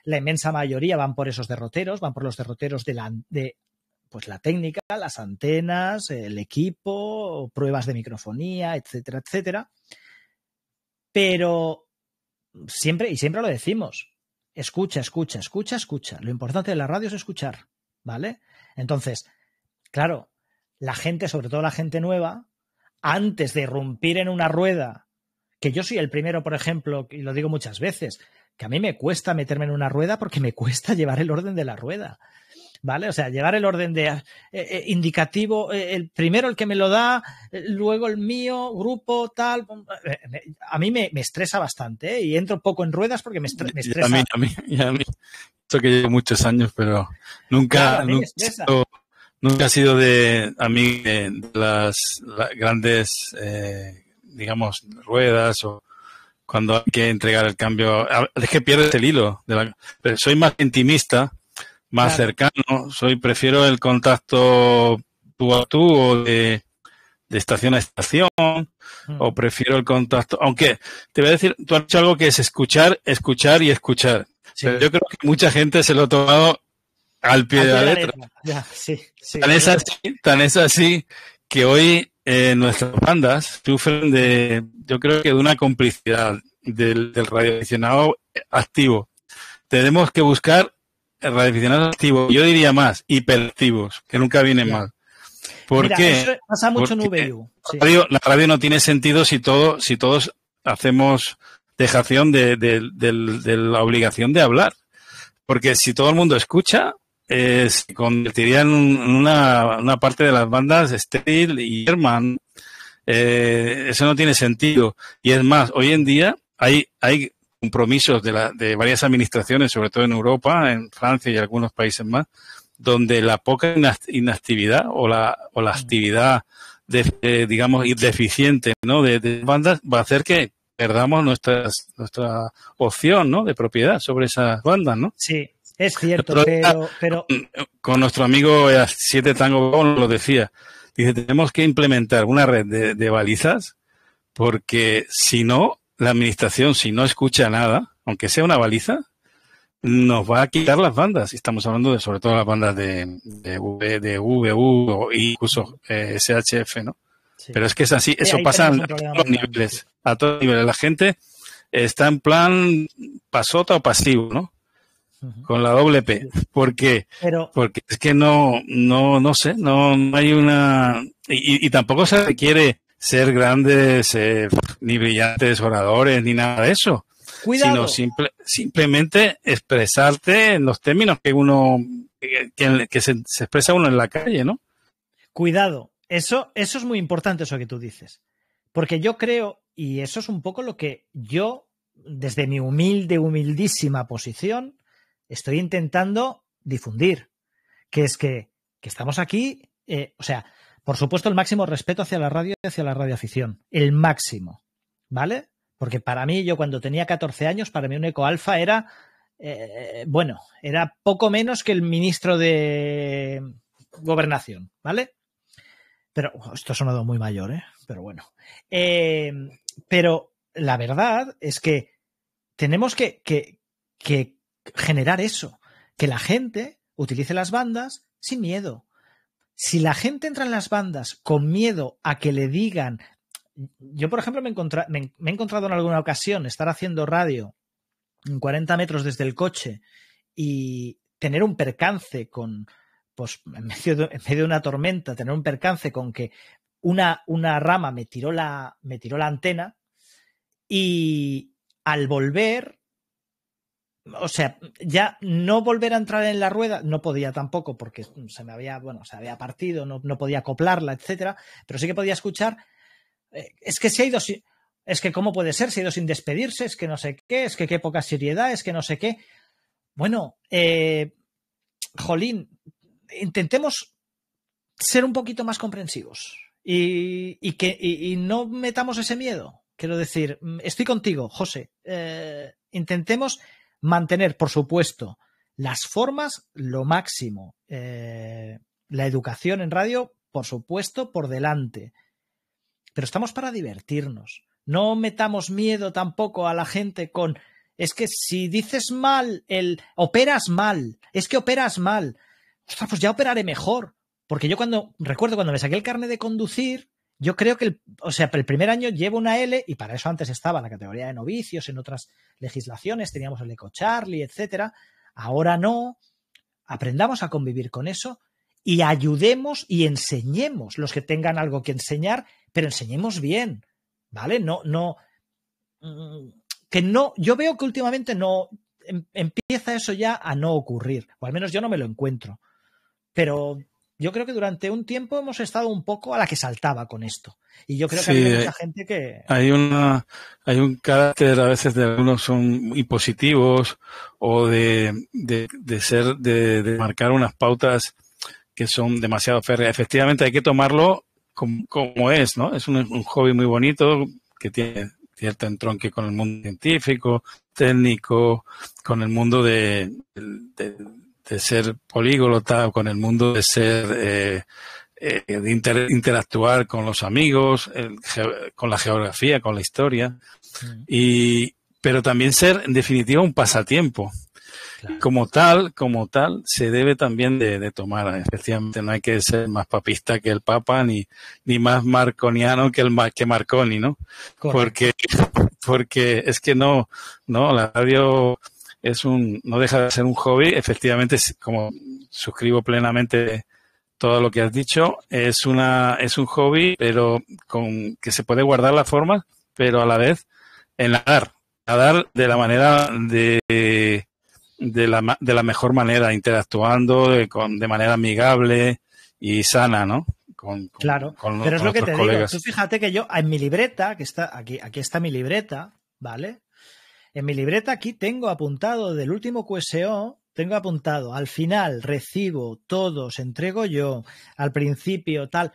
la inmensa mayoría van por esos derroteros, van por los derroteros de pues la técnica, las antenas, el equipo, pruebas de microfonía, etcétera, etcétera. Pero siempre lo decimos, escucha. Lo importante de la radio es escuchar, ¿vale? Entonces, claro, la gente, sobre todo la gente nueva, antes de irrumpir en una rueda, que yo soy el primero, por ejemplo, y lo digo muchas veces, que a mí me cuesta meterme en una rueda porque me cuesta llevar el orden de la rueda, ¿vale? O sea, llevar el orden de indicativo, el primero el que me lo da, luego el mío, grupo, tal. A mí me estresa bastante, ¿eh? Y entro poco en ruedas porque me estresa. A mí. Esto que llevo muchos años, pero nunca ha sido a mí de las grandes, digamos, ruedas o cuando hay que entregar el cambio. Es que pierdes el hilo. Pero soy más intimista, más cercano. Prefiero el contacto tú a tú o de estación a estación, o prefiero el contacto. Aunque te voy a decir, tú has dicho algo que es escuchar y escuchar. Sí. Pero yo creo que mucha gente se lo ha tomado al pie de la letra. Tan es así que hoy nuestras bandas sufren yo creo que de una complicidad del radioaficionado activo. Tenemos que buscar radioaficionados activos, yo diría más, hiperactivos, que nunca vienen mal. ¿Por qué? Eso pasa mucho en VU. Sí. La radio no tiene sentido si todos hacemos dejación de la obligación de hablar. Porque si todo el mundo escucha, se convertiría en una parte de las bandas estéril y Herman. Eso no tiene sentido. Y es más, hoy en día hay compromisos de varias administraciones, sobre todo en Europa, en Francia y algunos países más, donde la poca inactividad o la actividad digamos deficiente, ¿no? de bandas va a hacer que perdamos nuestra opción, ¿no? de propiedad sobre esas bandas, ¿no? Sí, es cierto, pero con nuestro amigo 7 Tango lo decía. Dice, tenemos que implementar una red de balizas, porque si no, la administración, si no escucha nada, aunque sea una baliza, nos va a quitar las bandas. Y estamos hablando de sobre todo las bandas de VU o incluso SHF, ¿no? Sí. Pero es que es así, eso pasa a todos los niveles. A todos los niveles. La gente está en plan pasota o pasivo, ¿no? Con la doble P. ¿Por qué? Porque es que no sé, no hay una... Y tampoco se requiere ser grandes, ni brillantes oradores, ni nada de eso. Cuidado. Sino simplemente expresarte en los términos que se expresa uno en la calle, ¿no? Cuidado. Eso es muy importante, eso que tú dices. Porque yo creo, y eso es un poco lo que yo, desde mi humildísima posición, estoy intentando difundir, que es que estamos aquí, o sea, por supuesto el máximo respeto hacia la radio y hacia la radioafición, el máximo, ¿vale? Porque para mí, yo cuando tenía 14 años, para mí un Eco Alfa era, era poco menos que el ministro de Gobernación, ¿vale? Pero esto ha sonado muy mayor, ¿eh? Pero bueno. Pero la verdad es que tenemos que generar eso, que la gente utilice las bandas sin miedo. Si la gente entra en las bandas con miedo a que le digan... Yo, por ejemplo, me he encontrado en alguna ocasión estar haciendo radio en 40 metros desde el coche y tener un percance con, pues, en medio de una tormenta, tener un percance con que una rama me tiró la antena, y al volver, o sea, ya no volver a entrar en la rueda, no podía tampoco porque se había partido, no podía acoplarla, etcétera, pero sí que podía escuchar. Es que se ha ido, es que cómo puede ser, se ha ido sin despedirse, es que no sé qué, es que qué poca seriedad, es que no sé qué. Bueno, jolín, intentemos ser un poquito más comprensivos y no metamos ese miedo. Quiero decir, estoy contigo, José. Intentemos mantener, por supuesto, las formas lo máximo. La educación en radio, por supuesto, por delante. Pero estamos para divertirnos. No metamos miedo tampoco a la gente con... Es que si dices mal, operas mal. Es que operas mal. Ostras, pues ya operaré mejor. Porque yo recuerdo cuando me saqué el carnet de conducir, yo creo que el primer año llevo una L, y para eso antes estaba la categoría de novicios, en otras legislaciones teníamos el Eco Charlie, etcétera. Ahora no. Aprendamos a convivir con eso y ayudemos y enseñemos los que tengan algo que enseñar, pero enseñemos bien, ¿vale? Yo veo que últimamente no empieza eso ya a no ocurrir, o al menos yo no me lo encuentro. Pero yo creo que durante un tiempo hemos estado un poco a la que saltaba con esto. Y yo creo que hay mucha gente que... Hay un carácter, a veces de algunos son impositivos, o de marcar unas pautas que son demasiado férreas. Efectivamente hay que tomarlo como es, ¿no? Es un hobby muy bonito que tiene cierto entronque con el mundo científico, técnico, con el mundo de ser políglota, con el mundo de ser de interactuar con los amigos, con la geografía, con la historia, pero también ser en definitiva un pasatiempo. Claro. Como tal, se debe también de tomar. Efectivamente, no hay que ser más papista que el Papa, ni más marconiano que Marconi, ¿no? Correcto. Porque es que no, la radio no deja de ser un hobby. Efectivamente, como suscribo plenamente todo lo que has dicho, es un hobby, pero que se puede guardar las formas, pero a la vez en nadar de la manera de la mejor manera, interactuando de manera amigable y sana, ¿no? Claro, con pero es lo que te colegas. digo. Tú fíjate que yo en mi libreta, que está aquí está mi libreta, ¿vale? En mi libreta aquí tengo apuntado del último QSO, tengo apuntado al final recibo todos, entrego yo, al principio tal,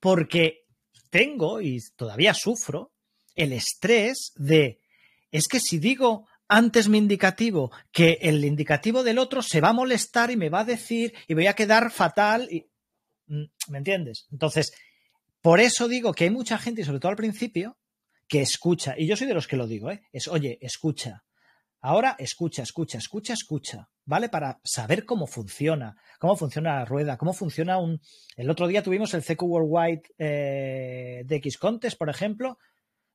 porque tengo y todavía sufro el estrés de, es que si digo antes mi indicativo, que el indicativo del otro se va a molestar y me va a decir y voy a quedar fatal, y, ¿me entiendes? Entonces, por eso digo que hay mucha gente, y sobre todo al principio, que escucha, y yo soy de los que lo digo, es, oye, escucha. Ahora escucha, ¿vale? Para saber cómo funciona la rueda, cómo funciona un... El otro día tuvimos el CQ Worldwide DX Contest, por ejemplo.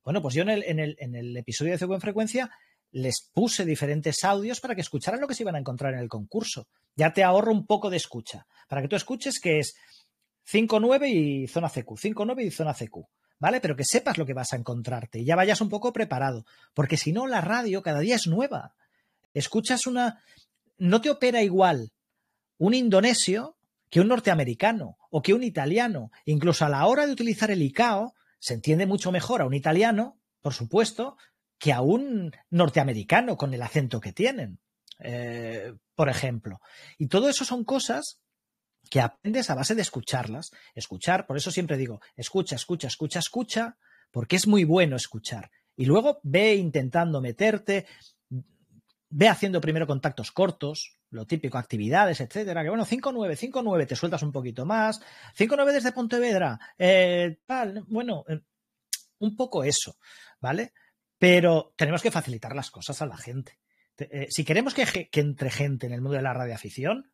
Bueno, pues yo en el episodio de CQ en frecuencia les puse diferentes audios para que escucharan lo que se iban a encontrar en el concurso. Ya te ahorro un poco de escucha, para que tú escuches que es 5.9 y zona CQ, 5.9 y zona CQ. ¿Vale? Pero que sepas lo que vas a encontrarte y ya vayas un poco preparado. Porque si no, la radio cada día es nueva. Escuchas una... No te opera igual un indonesio que un norteamericano o que un italiano. Incluso a la hora de utilizar el ICAO, se entiende mucho mejor a un italiano, por supuesto, que a un norteamericano con el acento que tienen. Por ejemplo. Y todo eso son cosas que aprendes a base de escucharlas. Escuchar, por eso siempre digo, escucha, porque es muy bueno escuchar. Y luego ve intentando meterte, ve haciendo primero contactos cortos, lo típico, actividades, etcétera, que bueno, 5.9, te sueltas un poquito más, 5.9 desde Pontevedra, bueno, un poco eso, ¿vale? Pero tenemos que facilitar las cosas a la gente. Si queremos que entre gente en el mundo de la radioafición,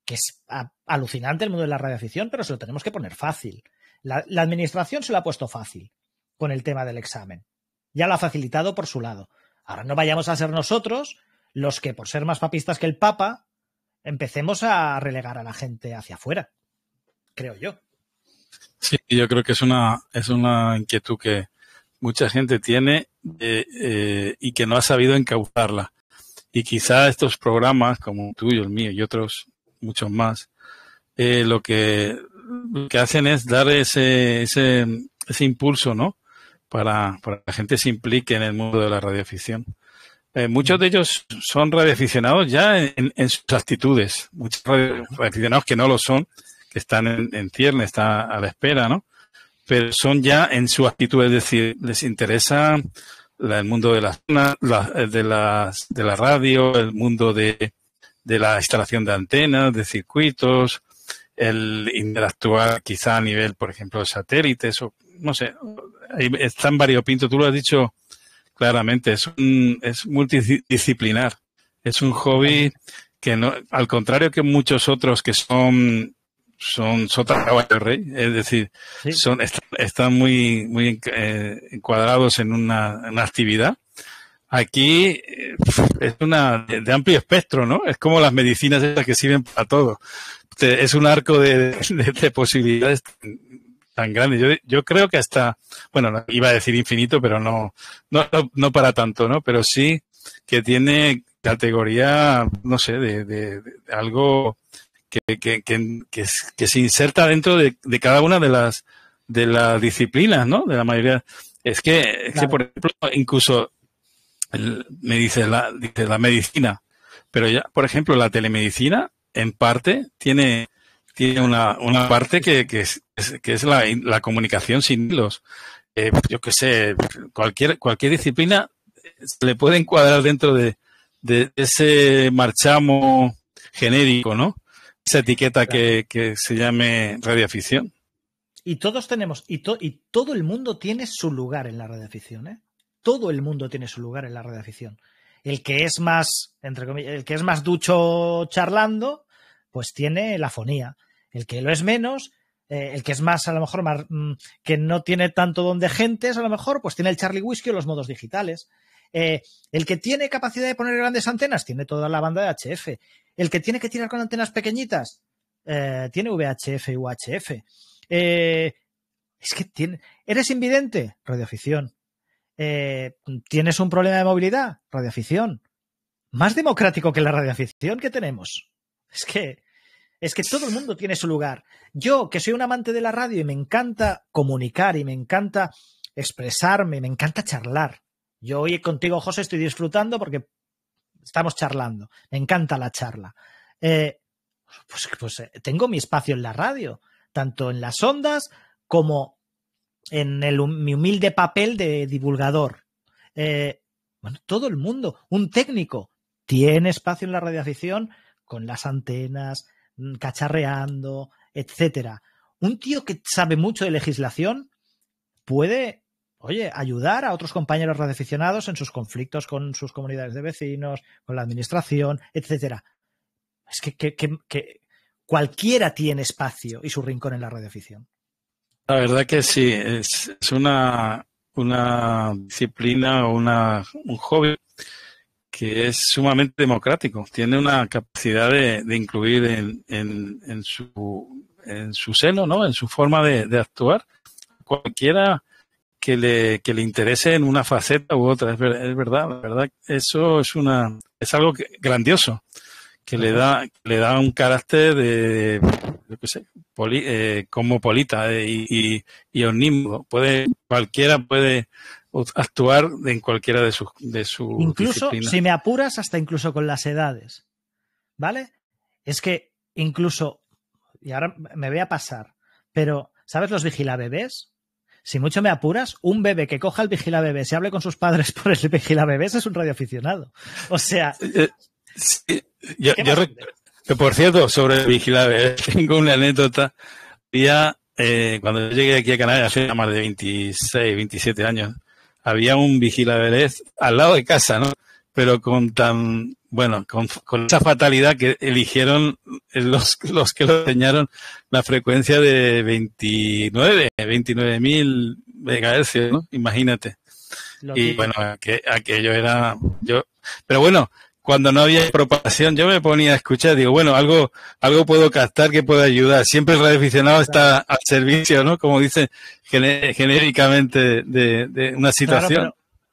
que es alucinante el mundo de la radioafición, pero se lo tenemos que poner fácil. La administración se lo ha puesto fácil con el tema del examen. Ya lo ha facilitado por su lado. Ahora no vayamos a ser nosotros los que, por ser más papistas que el Papa, empecemos a relegar a la gente hacia afuera. Creo yo. Sí, yo creo que es una inquietud que mucha gente tiene y que no ha sabido encauzarla. Y quizá estos programas, como el tuyo, el mío y otros muchos más, lo que hacen es dar ese impulso, ¿no? Para que la gente se implique en el mundo de la radioafición. Muchos de ellos son radioaficionados ya en sus actitudes. Muchos radioaficionados que no lo son, que están en cierne, están a la espera, ¿no? Pero son ya en su actitud, es decir, les interesa el mundo de la radio, el mundo de la instalación de antenas, de circuitos, el interactuar quizá a nivel, por ejemplo, de satélites, o no sé, ahí están variopinto. Tú lo has dicho claramente, es multidisciplinar. Es un hobby que no, al contrario que muchos otros que son sota caballo rey, es decir, ¿sí? Están muy encuadrados en una actividad. Aquí es de amplio espectro, ¿no? Es como las medicinas esas que sirven para todo. Es un arco de posibilidades tan grande. Yo creo que hasta, bueno, iba a decir infinito, pero no para tanto, ¿no? Pero sí que tiene categoría, no sé, de algo que se inserta dentro de cada una de las disciplinas, ¿no? De la mayoría. Es que por ejemplo, incluso me dice la medicina, pero ya, por ejemplo, la telemedicina en parte tiene una parte que es la comunicación sin hilos. Yo qué sé, cualquier disciplina se le puede encuadrar dentro de ese marchamo genérico, ¿no? Esa etiqueta que se llame radioafición. Y todos tenemos, y todo el mundo tiene su lugar en la radioafición, ¿eh? Todo el mundo tiene su lugar en la radioafición. El que es más, entre comillas, el que es más ducho charlando, pues tiene la fonía. El que lo es menos, el que es más, a lo mejor, más, que no tiene tanto don de gentes, a lo mejor, pues tiene el Charlie Whisky o los modos digitales. El que tiene capacidad de poner grandes antenas, tiene toda la banda de HF. El que tiene que tirar con antenas pequeñitas, tiene VHF y UHF. Es que ¿eres invidente? Radioafición. ¿Tienes un problema de movilidad? Radioafición. más democrático que la radioafición que tenemos. Es que todo el mundo tiene su lugar. Yo, que soy un amante de la radio y me encanta comunicar y me encanta expresarme, me encanta charlar. Yo hoy contigo, José, estoy disfrutando porque estamos charlando. Me encanta la charla. Pues tengo mi espacio en la radio, tanto en las ondas como en mi humilde papel de divulgador. Bueno, todo el mundo, un técnico, tiene espacio en la radioafición con las antenas, cacharreando, etcétera. Un tío que sabe mucho de legislación puede, ayudar a otros compañeros radioaficionados en sus conflictos con sus comunidades de vecinos, con la administración, etcétera. Es que cualquiera tiene espacio y su rincón en la radioafición. La verdad que sí, es una disciplina o un hobby que es sumamente democrático. Tiene una capacidad de incluir en su seno, ¿no? En su forma de actuar. Cualquiera que le interese en una faceta u otra. Es verdad, la verdad, eso es algo grandioso, que le da un carácter de, yo qué sé, cosmopolita y omnímodo. Cualquiera puede actuar en cualquiera de sus incluso, disciplinas. Si me apuras, hasta incluso con las edades, ¿vale? Es que incluso, y ahora me voy a pasar, pero ¿sabes los vigilabebés? Si mucho me apuras, un bebé que coja el vigilabebés y hable con sus padres por el vigilabebés es un radioaficionado. O sea... Sí, que por cierto, sobre el vigilabebés, tengo una anécdota. Cuando yo llegué aquí a Canarias hace más de 26, 27 años, había un vigilabebés al lado de casa, ¿no? Pero con esa fatalidad que eligieron los que lo diseñaron la frecuencia de 29.000 megahercios, ¿no? Imagínate. Y bueno, aquello era pero bueno, cuando no había propagación, yo me ponía a escuchar, digo, bueno, algo puedo captar que pueda ayudar. Siempre el radioaficionado está al servicio, ¿no? Como dice genéricamente de una situación.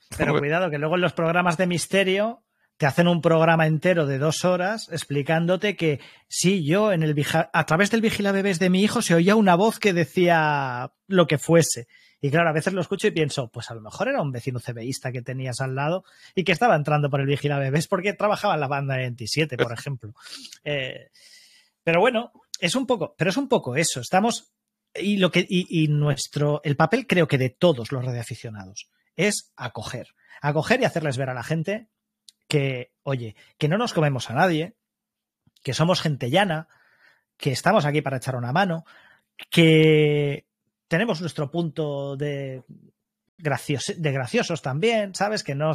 Claro, pero cuidado, que luego en los programas de misterio te hacen un programa entero de 2 horas explicándote que sí, yo a través del vigilabebés de mi hijo se oía una voz que decía lo que fuese. Y claro, a veces lo escucho y pienso, pues a lo mejor era un vecino CBista que tenías al lado y que estaba entrando por el vigilabebés porque trabajaba en la banda 27, por ejemplo. Pero bueno, es un poco eso. Estamos el papel, creo que de todos los radioaficionados, es acoger y hacerles ver a la gente que, oye, que no nos comemos a nadie, que somos gente llana, que estamos aquí para echar una mano, que tenemos nuestro punto de graciosos también, ¿sabes? Que no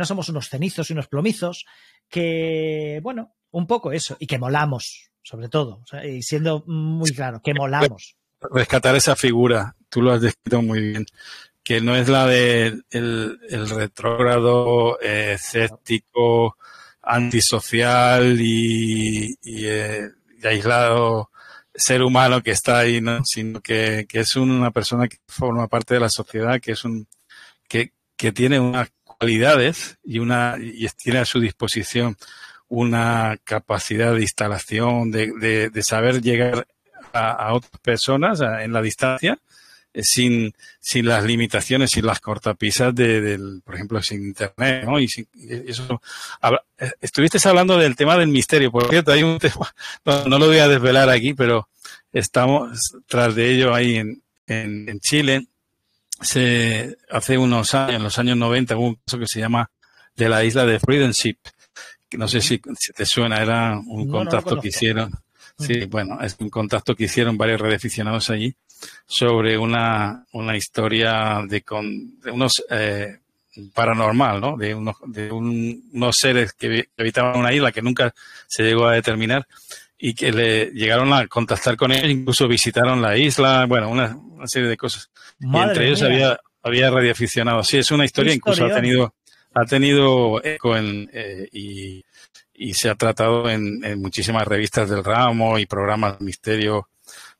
somos unos cenizos y unos plomizos, que, bueno, un poco eso, y que molamos, sobre todo, o sea, y siendo muy claro, que molamos. Rescatar esa figura, tú lo has descrito muy bien, que no es la de el retrógrado, escéptico, antisocial y aislado ser humano que está ahí, ¿no? Sino que es una persona que forma parte de la sociedad, que tiene unas cualidades y tiene a su disposición una capacidad de instalación, de saber llegar a otras personas en la distancia, sin las limitaciones, sin las cortapisas por ejemplo, sin internet, ¿no? Eso. Estuviste hablando del tema del misterio, por cierto, hay un tema, no lo voy a desvelar aquí, pero estamos tras de ello ahí en Chile. Hace unos años, en los años 90, hubo un caso que se llama de la isla de Friendship, que no sé si te suena, era un contacto que hicieron. Sí, bueno, es un contacto que hicieron varios radioaficionados allí sobre una historia de unos paranormal, ¿no? De unos seres que habitaban una isla que nunca se llegó a determinar y que le llegaron a contactar con ellos, incluso visitaron la isla, bueno, una serie de cosas. Madre y entre ellos mía. había radioaficionados. Sí, es una historia, incluso ha tenido eco y se ha tratado en muchísimas revistas del ramo y programas de misterio,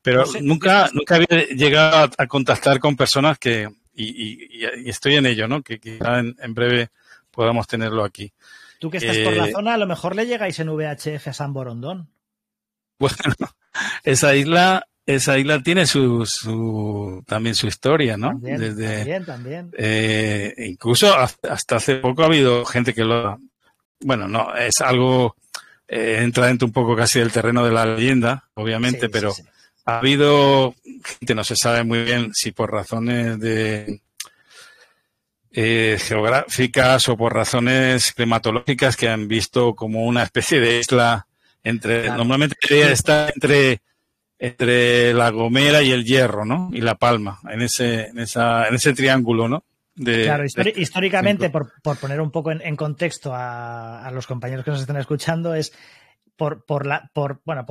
pero no sé, nunca había llegado a contactar con personas y estoy en ello, ¿no? Que quizá en breve podamos tenerlo aquí. Tú que estás por la zona, a lo mejor le llegáis en VHF a San Borondón. Bueno, esa isla tiene también su historia, ¿no? También. Incluso hasta hace poco ha habido gente que bueno, no, es algo, entra dentro un poco casi del terreno de la leyenda, obviamente, pero sí. Ha habido gente, no se sabe muy bien si por razones de geográficas o por razones climatológicas, que han visto como una especie de isla normalmente está entre La Gomera y El Hierro, ¿no? Y La Palma, en ese triángulo, ¿no? Históricamente, por poner un poco en contexto a los compañeros que nos están escuchando, es por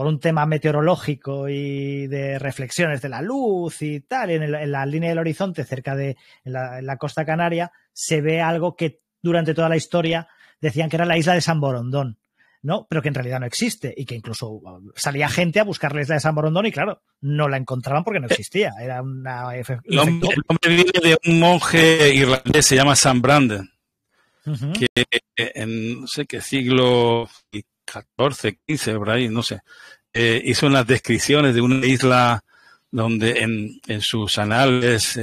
un tema meteorológico y de reflexiones de la luz y tal, en la línea del horizonte, cerca de la costa canaria, se ve algo que durante toda la historia decían que era la isla de San Borondón, ¿no? Pero que en realidad no existe y que incluso salía gente a buscar la isla de San Borondón y claro, no la encontraban porque no existía. Era el hombre vive de un monje irlandés, se llama Sam Brandon, que en no sé qué siglo 14, 15, por ahí, no sé, hizo unas descripciones de una isla donde en sus anales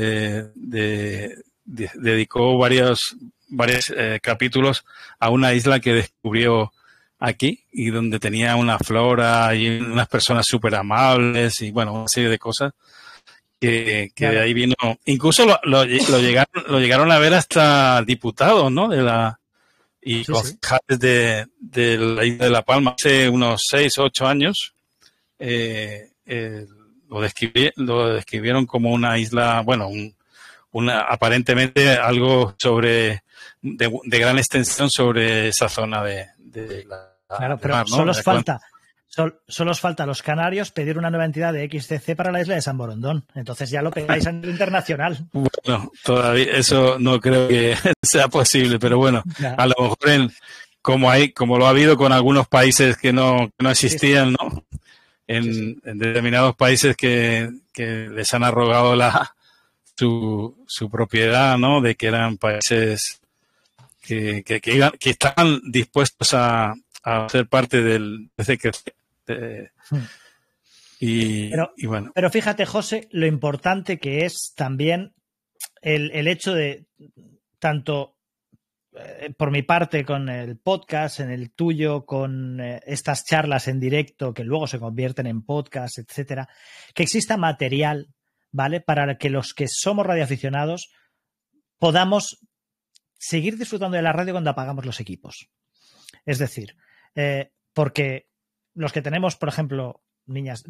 dedicó varios capítulos a una isla que descubrió aquí y donde tenía una flora y unas personas súper amables y bueno, una serie de cosas que claro. De ahí vino, incluso lo llegaron a ver hasta diputados, ¿no? Y concejales de la isla de La Palma hace unos 6 o 8 años. Lo describieron como una isla, bueno, aparentemente algo de gran extensión sobre esa zona de la claro, pero mar, ¿no? Solo os falta a los canarios pedir una nueva entidad de XTC para la isla de San Borondón. Entonces ya lo pegáis a nivel internacional. Bueno, todavía eso no creo que sea posible, pero bueno, ya. A lo mejor como lo ha habido con algunos países que no existían, ¿no? En determinados países que les han arrogado su propiedad, ¿no? De que eran países que estaban dispuestos a ser parte y bueno. Pero fíjate, José, lo importante que es también el hecho de, tanto por mi parte con el podcast, en el tuyo, con estas charlas en directo que luego se convierten en podcast, etcétera, que exista material, ¿vale? Para que los que somos radioaficionados podamos seguir disfrutando de la radio cuando apagamos los equipos. Es decir, porque los que tenemos, por ejemplo, niñas,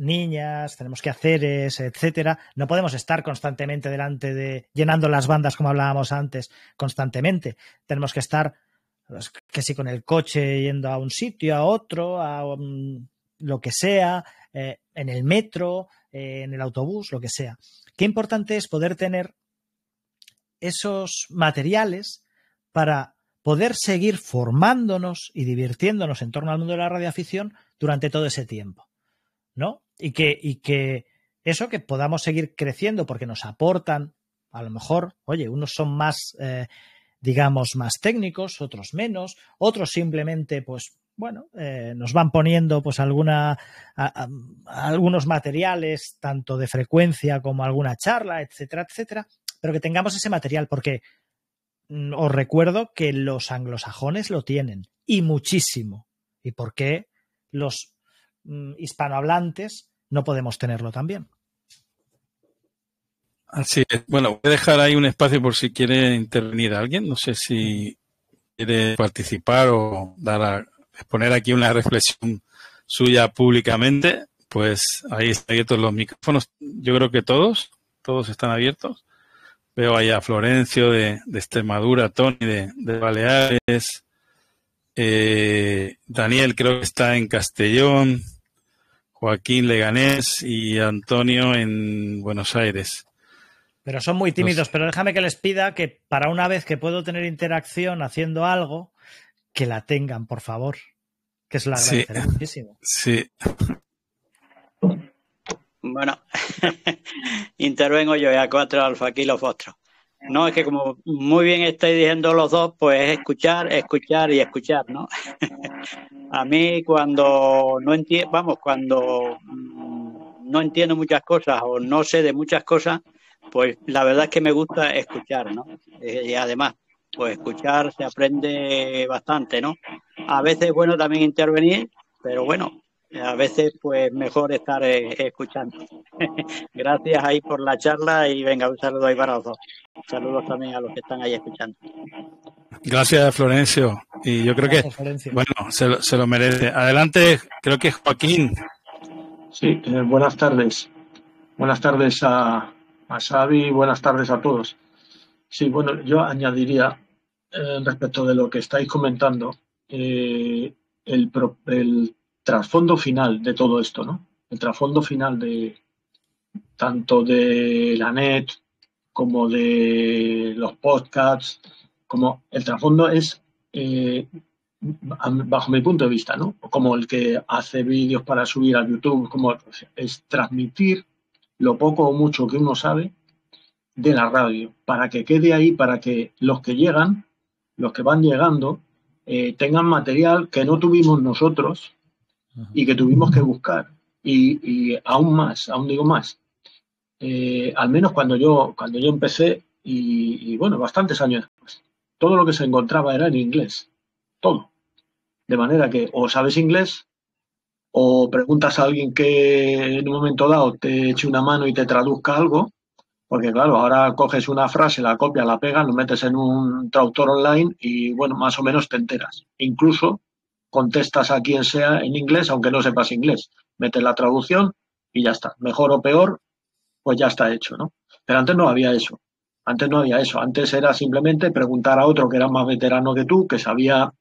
tenemos quehaceres, etcétera, no podemos estar constantemente llenando las bandas como hablábamos antes, constantemente. Tenemos que estar, que si con el coche yendo a un sitio, a otro, lo que sea, en el metro, en el autobús, lo que sea. Qué importante es poder tener esos materiales para poder seguir formándonos y divirtiéndonos en torno al mundo de la radioafición durante todo ese tiempo, ¿no? Y que eso, que podamos seguir creciendo porque nos aportan, a lo mejor, oye, unos son más, digamos, más técnicos, otros menos, otros simplemente, pues, bueno, nos van poniendo pues algunos materiales, tanto de frecuencia como alguna charla, etcétera, etcétera, pero que tengamos ese material porque os recuerdo que los anglosajones lo tienen, y muchísimo. ¿Y por qué los hispanohablantes no podemos tenerlo también? Así es. Bueno, voy a dejar ahí un espacio por si quiere intervenir alguien. No sé si quiere participar o exponer aquí una reflexión suya públicamente. Pues ahí están abiertos los micrófonos. Yo creo que todos están abiertos. Veo ahí a Florencio de Extremadura, Tony de Baleares, Daniel creo que está en Castellón, Joaquín Leganés y Antonio en Buenos Aires. Pero son muy tímidos, pero déjame que les pida que para una vez que puedo tener interacción haciendo algo, que la tengan, por favor, que es la agradeceré muchísimo. Sí. Bueno, intervengo yo, a 4 Alfa Kilo Fostro. No, es que como muy bien estáis diciendo los dos, pues es escuchar, escuchar y escuchar, ¿no? A mí cuando no entiendo, vamos, cuando no entiendo muchas cosas o no sé de muchas cosas, pues la verdad es que me gusta escuchar, ¿no? Y además, pues escuchar se aprende bastante, ¿no? A veces es bueno también intervenir, pero bueno, a veces pues mejor estar escuchando. Gracias ahí por la charla y venga, un saludo ahí para los dos. Saludos también a los que están ahí escuchando. Gracias, Florencio. Y yo creo Gracias, que, Florencio. bueno, se lo merece. Adelante, creo que es Joaquín. Sí, buenas tardes. Buenas tardes a Xavi, buenas tardes a todos. Sí, bueno, yo añadiría respecto de lo que estáis comentando, el trasfondo final de todo esto, ¿no? El trasfondo final de tanto de la net como de los podcasts, como el trasfondo es, bajo mi punto de vista, ¿no? Como el que hace vídeos para subir a YouTube, como es transmitir lo poco o mucho que uno sabe de la radio, para que quede ahí, para que los que llegan, los que van llegando, tengan material que no tuvimos nosotros y que tuvimos que buscar. Y aún digo más, al menos cuando yo empecé, y bueno, bastantes años después, todo lo que se encontraba era en inglés, todo. De manera que o sabes inglés o preguntas a alguien que en un momento dado te eche una mano y te traduzca algo, porque claro, ahora coges una frase, la copias, la pegas, lo metes en un traductor online y bueno, más o menos te enteras. Incluso contestas a quien sea en inglés, aunque no sepas inglés. Metes la traducción y ya está. Mejor o peor, pues ya está hecho, ¿no? Pero antes no había eso. Antes no había eso. Antes era simplemente preguntar a otro que era más veterano que tú, que sabía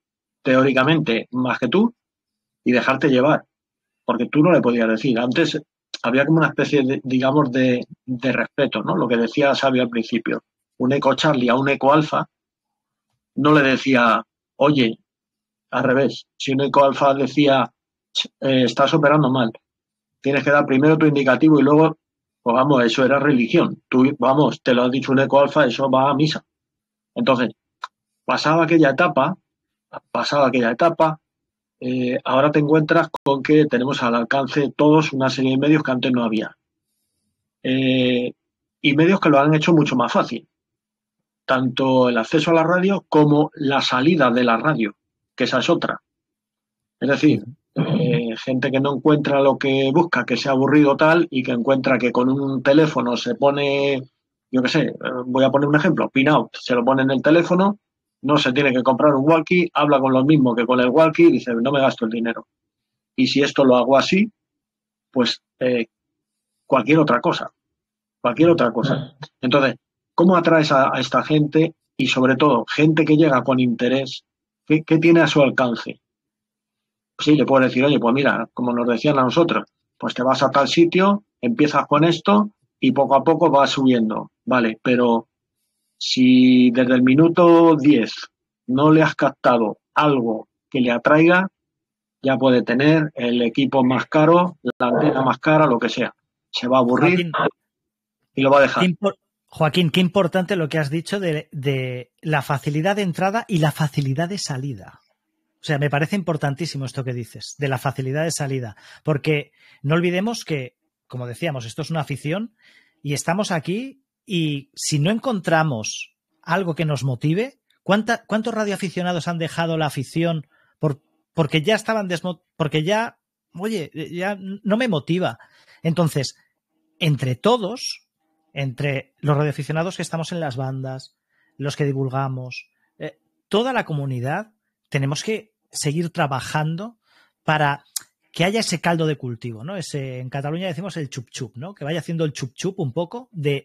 teóricamente más que tú, y dejarte llevar. Porque tú no le podías decir. Antes había como una especie de, digamos, de respeto, ¿no? Lo que decía Xavi al principio. Un eco Charlie a un eco alfa no le decía, oye, al revés. Si un eco alfa decía, estás operando mal, tienes que dar primero tu indicativo y luego, pues vamos, eso era religión. Tú, vamos, te lo has dicho un eco alfa, eso va a misa. Entonces, pasaba aquella etapa, ahora te encuentras con que tenemos al alcance todos una serie de medios que antes no había. Y medios que lo han hecho mucho más fácil. Tanto el acceso a la radio como la salida de la radio, que esa es otra. Es decir, gente que no encuentra lo que busca, que sea aburrido tal, y que encuentra que con un teléfono se pone, yo qué sé, voy a poner un ejemplo, Pinout, se lo pone en el teléfono, no se tiene que comprar un walkie, habla con lo mismo que con el walkie y dice, no me gasto el dinero. Y si esto lo hago así, pues cualquier otra cosa. Entonces, ¿cómo atraes a esta gente y sobre todo gente que llega con interés? ¿Qué tiene a su alcance? Sí, le puedo decir, oye, pues mira, como nos decían a nosotros, pues te vas a tal sitio, empiezas con esto y poco a poco vas subiendo, vale, pero si desde el minuto 10 no le has captado algo que le atraiga, ya puede tener el equipo más caro, la antena más cara, lo que sea. Se va a aburrir y lo va a dejar. Joaquín, qué importante lo que has dicho de la facilidad de entrada y la facilidad de salida. O sea, me parece importantísimo esto que dices, de la facilidad de salida, porque no olvidemos que, como decíamos, esto es una afición y estamos aquí y si no encontramos algo que nos motive, ¿cuántos radioaficionados han dejado la afición porque ya estaban porque ya, oye, ya no me motiva? Entonces, entre todos, entre los radioaficionados que estamos en las bandas, los que divulgamos, toda la comunidad, tenemos que seguir trabajando para que haya ese caldo de cultivo, ¿no? En Cataluña decimos el chup-chup, ¿no? Que vaya haciendo el chup-chup un poco de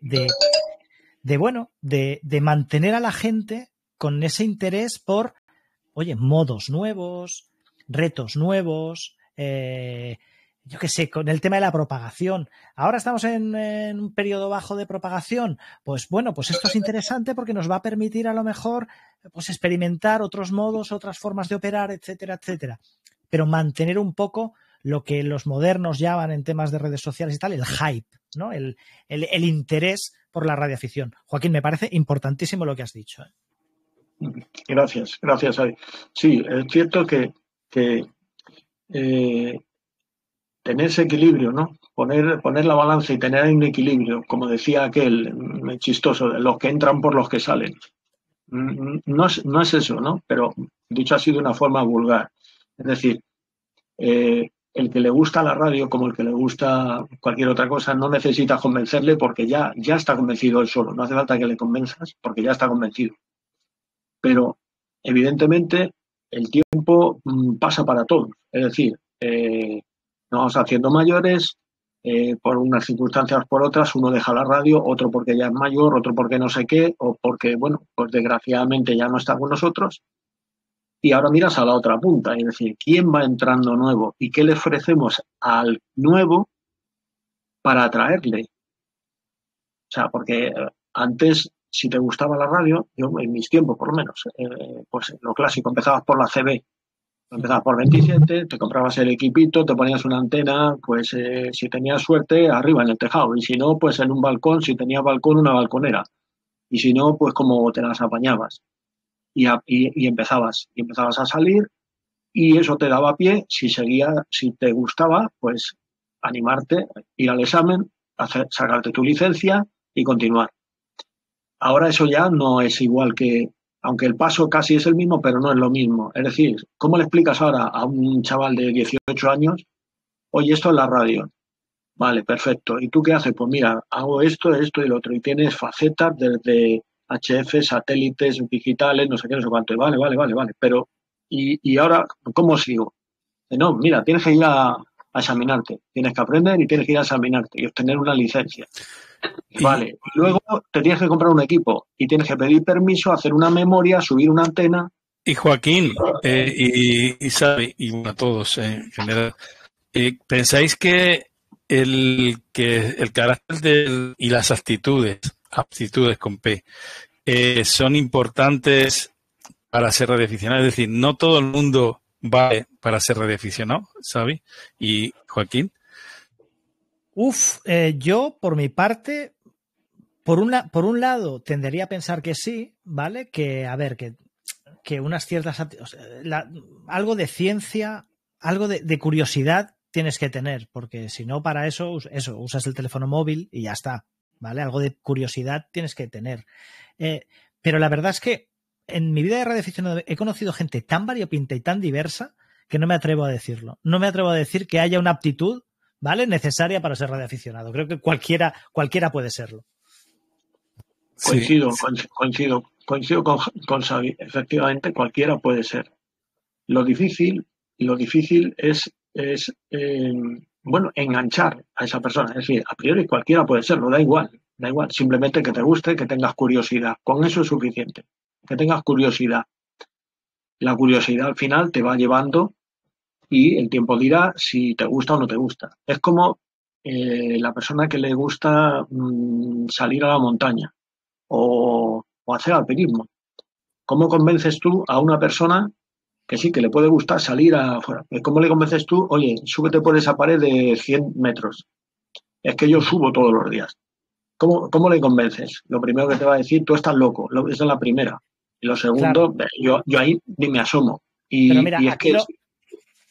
mantener a la gente con ese interés por, oye, modos nuevos, retos nuevos, yo qué sé, con el tema de la propagación. Ahora estamos en un periodo bajo de propagación. Pues bueno, pues esto es interesante porque nos va a permitir a lo mejor pues experimentar otros modos, otras formas de operar, etcétera, etcétera. Pero mantener un poco lo que los modernos llaman en temas de redes sociales y tal, el hype, ¿no? El interés por la radioafición. Joaquín, me parece importantísimo lo que has dicho. Gracias, Ari. Sí, es cierto que tener ese equilibrio, ¿no? Poner la balanza y tener un equilibrio, como decía aquel chistoso, de los que entran por los que salen. No es eso, ¿no? Pero dicho así de una forma vulgar. Es decir, el que le gusta la radio, como el que le gusta cualquier otra cosa, no necesitas convencerle porque ya está convencido él solo. No hace falta que le convenzas porque ya está convencido. Pero, evidentemente, el tiempo pasa para todos. Es decir, nos vamos haciendo mayores, por unas circunstancias o por otras, uno deja la radio, otro porque ya es mayor, otro porque no sé qué, o porque, bueno, pues desgraciadamente ya no está con nosotros. Y ahora miras a la otra punta, es decir, ¿quién va entrando nuevo y qué le ofrecemos al nuevo para atraerle? O sea, porque antes, si te gustaba la radio, yo en mis tiempos por lo menos, pues lo clásico, empezabas por la CB, empezabas por 27, te comprabas el equipito, te ponías una antena, pues si tenías suerte, arriba en el tejado, y si no, pues en un balcón, si tenías balcón, una balconera, y si no, pues como te las apañabas. Y empezabas a salir, y eso te daba pie, si te gustaba, pues animarte, ir al examen, sacarte tu licencia y continuar. Ahora eso ya no es igual que, aunque el paso casi es el mismo, pero no es lo mismo. Es decir, ¿cómo le explicas ahora a un chaval de 18 años, oye, esto es la radio? Vale, perfecto. ¿Y tú qué haces? Pues mira, hago esto y lo otro. Y tienes facetas desde HF, satélites digitales, no sé qué, no sé cuánto. Y vale. Pero, ¿y ahora cómo sigo? No, mira, tienes que ir a examinarte. Tienes que aprender y tienes que ir a examinarte y obtener una licencia. Vale, luego te tienes que comprar un equipo y tienes que pedir permiso, hacer una memoria, subir una antena. Y Joaquín, y Xavi, y bueno, todos en general, ¿pensáis que el carácter y las aptitudes con P, son importantes para ser radioaficionado? Es decir, no todo el mundo vale para ser radioaficionado, ¿Xavi? Y Joaquín. Yo, por mi parte, por un lado, tendería a pensar que sí, ¿vale? Que, a ver, que unas ciertas... algo de ciencia, algo de curiosidad tienes que tener, porque si no, para eso usas el teléfono móvil y ya está, ¿vale? Algo de curiosidad tienes que tener. Pero la verdad es que en mi vida de radioaficionado he conocido gente tan variopinta y tan diversa que no me atrevo a decirlo. No me atrevo a decir que haya una aptitud, ¿vale?, necesaria para ser radioaficionado. Creo que cualquiera puede serlo. Coincido con Xavi. Efectivamente, cualquiera puede ser. Lo difícil es enganchar a esa persona. Es decir, a priori cualquiera puede serlo, da igual. Simplemente que te guste, que tengas curiosidad. Con eso es suficiente. Que tengas curiosidad. La curiosidad al final te va llevando y el tiempo dirá si te gusta o no te gusta. Es como la persona que le gusta salir a la montaña o hacer alpinismo. ¿Cómo convences tú a una persona que sí, que le puede gustar salir afuera? ¿Cómo le convences tú? Oye, súbete por esa pared de 100 metros. Es que yo subo todos los días. ¿Cómo le convences? Lo primero que te va a decir, tú estás loco. Esa es la primera. Y lo segundo, claro, yo ahí ni me asomo. Pero mira, y es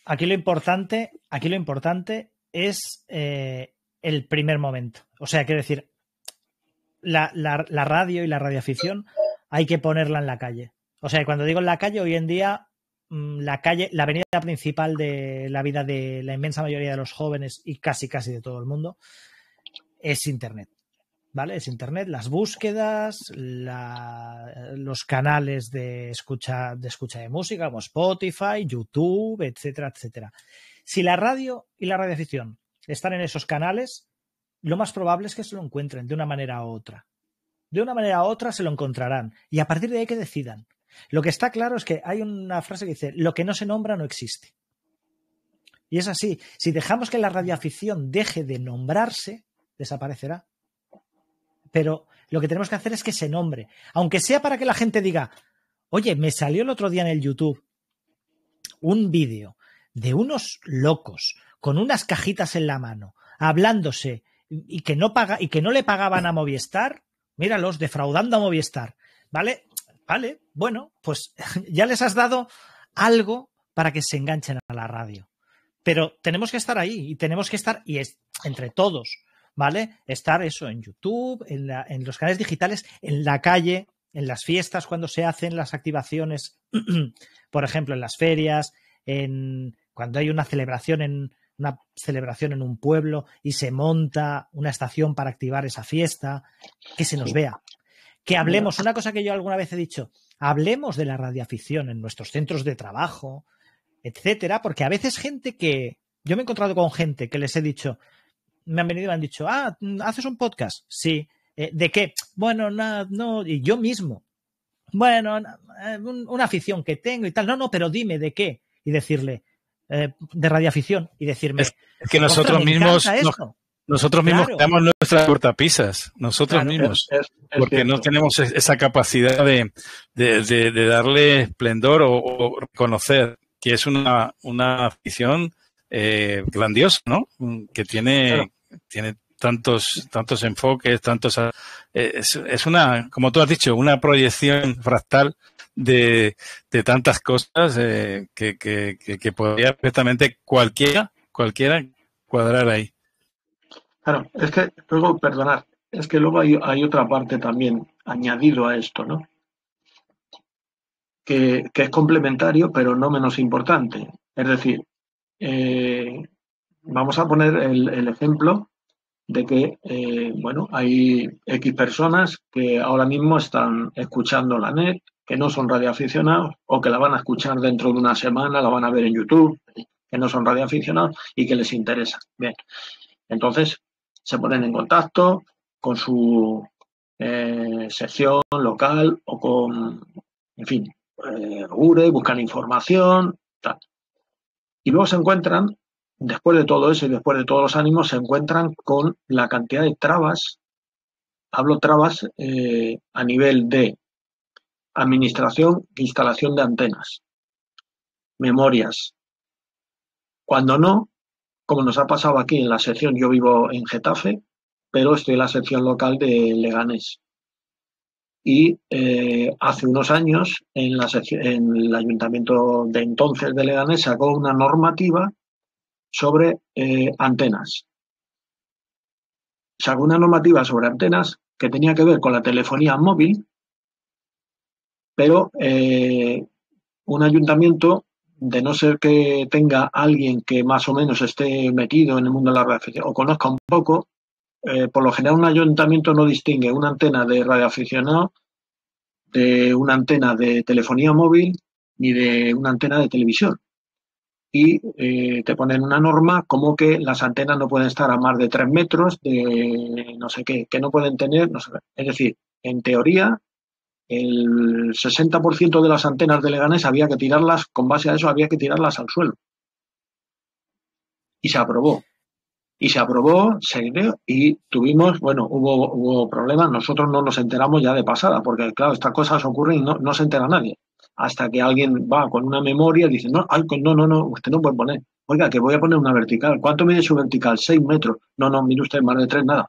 aquí lo importante es el primer momento. O sea, quiero decir, la radio y la radioafición hay que ponerla en la calle. O sea, cuando digo en la calle, hoy en día la avenida principal de la vida de la inmensa mayoría de los jóvenes y casi de todo el mundo es Internet. ¿Vale? Es Internet, las búsquedas, los canales de escucha de música como Spotify, YouTube, etcétera, etcétera. Si la radio y la radioafición están en esos canales, lo más probable es que se lo encuentren de una manera u otra. De una manera u otra se lo encontrarán y a partir de ahí que decidan. Lo que está claro es que hay una frase que dice: lo que no se nombra no existe. Y es así. Si dejamos que la radioafición deje de nombrarse, desaparecerá. Pero lo que tenemos que hacer es que se nombre. Aunque sea para que la gente diga: oye, me salió el otro día en el YouTube un vídeo de unos locos con unas cajitas en la mano, hablándose y que no le pagaban a Movistar míralos, defraudando a Movistar, ¿vale? Vale, bueno, pues ya les has dado algo para que se enganchen a la radio. Pero tenemos que estar ahí y tenemos que estar, y es entre todos, ¿vale? Estar eso en YouTube, en los canales digitales, en la calle, en las fiestas cuando se hacen las activaciones, por ejemplo, en las ferias, cuando hay una celebración en un pueblo y se monta una estación para activar esa fiesta, que se nos vea. Que hablemos, una cosa que yo alguna vez he dicho, hablemos de la radioafición en nuestros centros de trabajo, etcétera, porque a veces yo me he encontrado con gente que les he dicho, me han venido y me han dicho, ¿haces un podcast? Sí. ¿De qué? Bueno, no, y yo mismo. Bueno, una afición que tengo y tal. No, pero dime, ¿de qué? Y decirle, de radioafición, y decirme, es que nosotros mismos claro, creamos nuestras cortapisas, nosotros mismos, porque cierto. No tenemos esa capacidad de darle esplendor o reconocer que es una afición grandiosa, ¿no? Que tiene tantos enfoques, es una, como tú has dicho, una proyección fractal de tantas cosas que podría perfectamente cualquiera cuadrar ahí. Claro, es que luego, perdonad, es que luego hay otra parte también añadido a esto, ¿no? Que es complementario, pero no menos importante. Es decir, vamos a poner el ejemplo de que, hay X personas que ahora mismo están escuchando la net, que no son radioaficionados, o que la van a escuchar dentro de una semana, la van a ver en YouTube, que no son radioaficionados y que les interesa. Bien, entonces se ponen en contacto con su sección local o con, en fin, URE, buscan información, tal. Y luego se encuentran, después de todo eso y después de todos los ánimos, se encuentran con la cantidad de trabas, hablo trabas a nivel de administración e instalación de antenas, memorias. Cuando no, como nos ha pasado aquí en la sección, yo vivo en Getafe, pero estoy en la sección local de Leganés. Y hace unos años, en el ayuntamiento de entonces de Leganés sacó una normativa sobre antenas. Sacó una normativa sobre antenas que tenía que ver con la telefonía móvil, pero un ayuntamiento, de no ser que tenga alguien que más o menos esté metido en el mundo de la radioafición o conozca un poco, por lo general un ayuntamiento no distingue una antena de radioaficionado de una antena de telefonía móvil ni de una antena de televisión. Y te ponen una norma como que las antenas no pueden estar a más de 3 metros, de no sé qué, que no pueden tener, no sé qué. Es decir, en teoría, el 60% de las antenas de Leganés había que tirarlas, con base a eso había que tirarlas al suelo. Y se aprobó. Y tuvimos, hubo problemas, nosotros no nos enteramos ya de pasada, porque claro, estas cosas ocurren y no se entera nadie. Hasta que alguien va con una memoria y dice, no, usted no puede poner. Oiga, que voy a poner una vertical. ¿Cuánto mide su vertical? 6 metros. No, mire usted, más de 3, nada.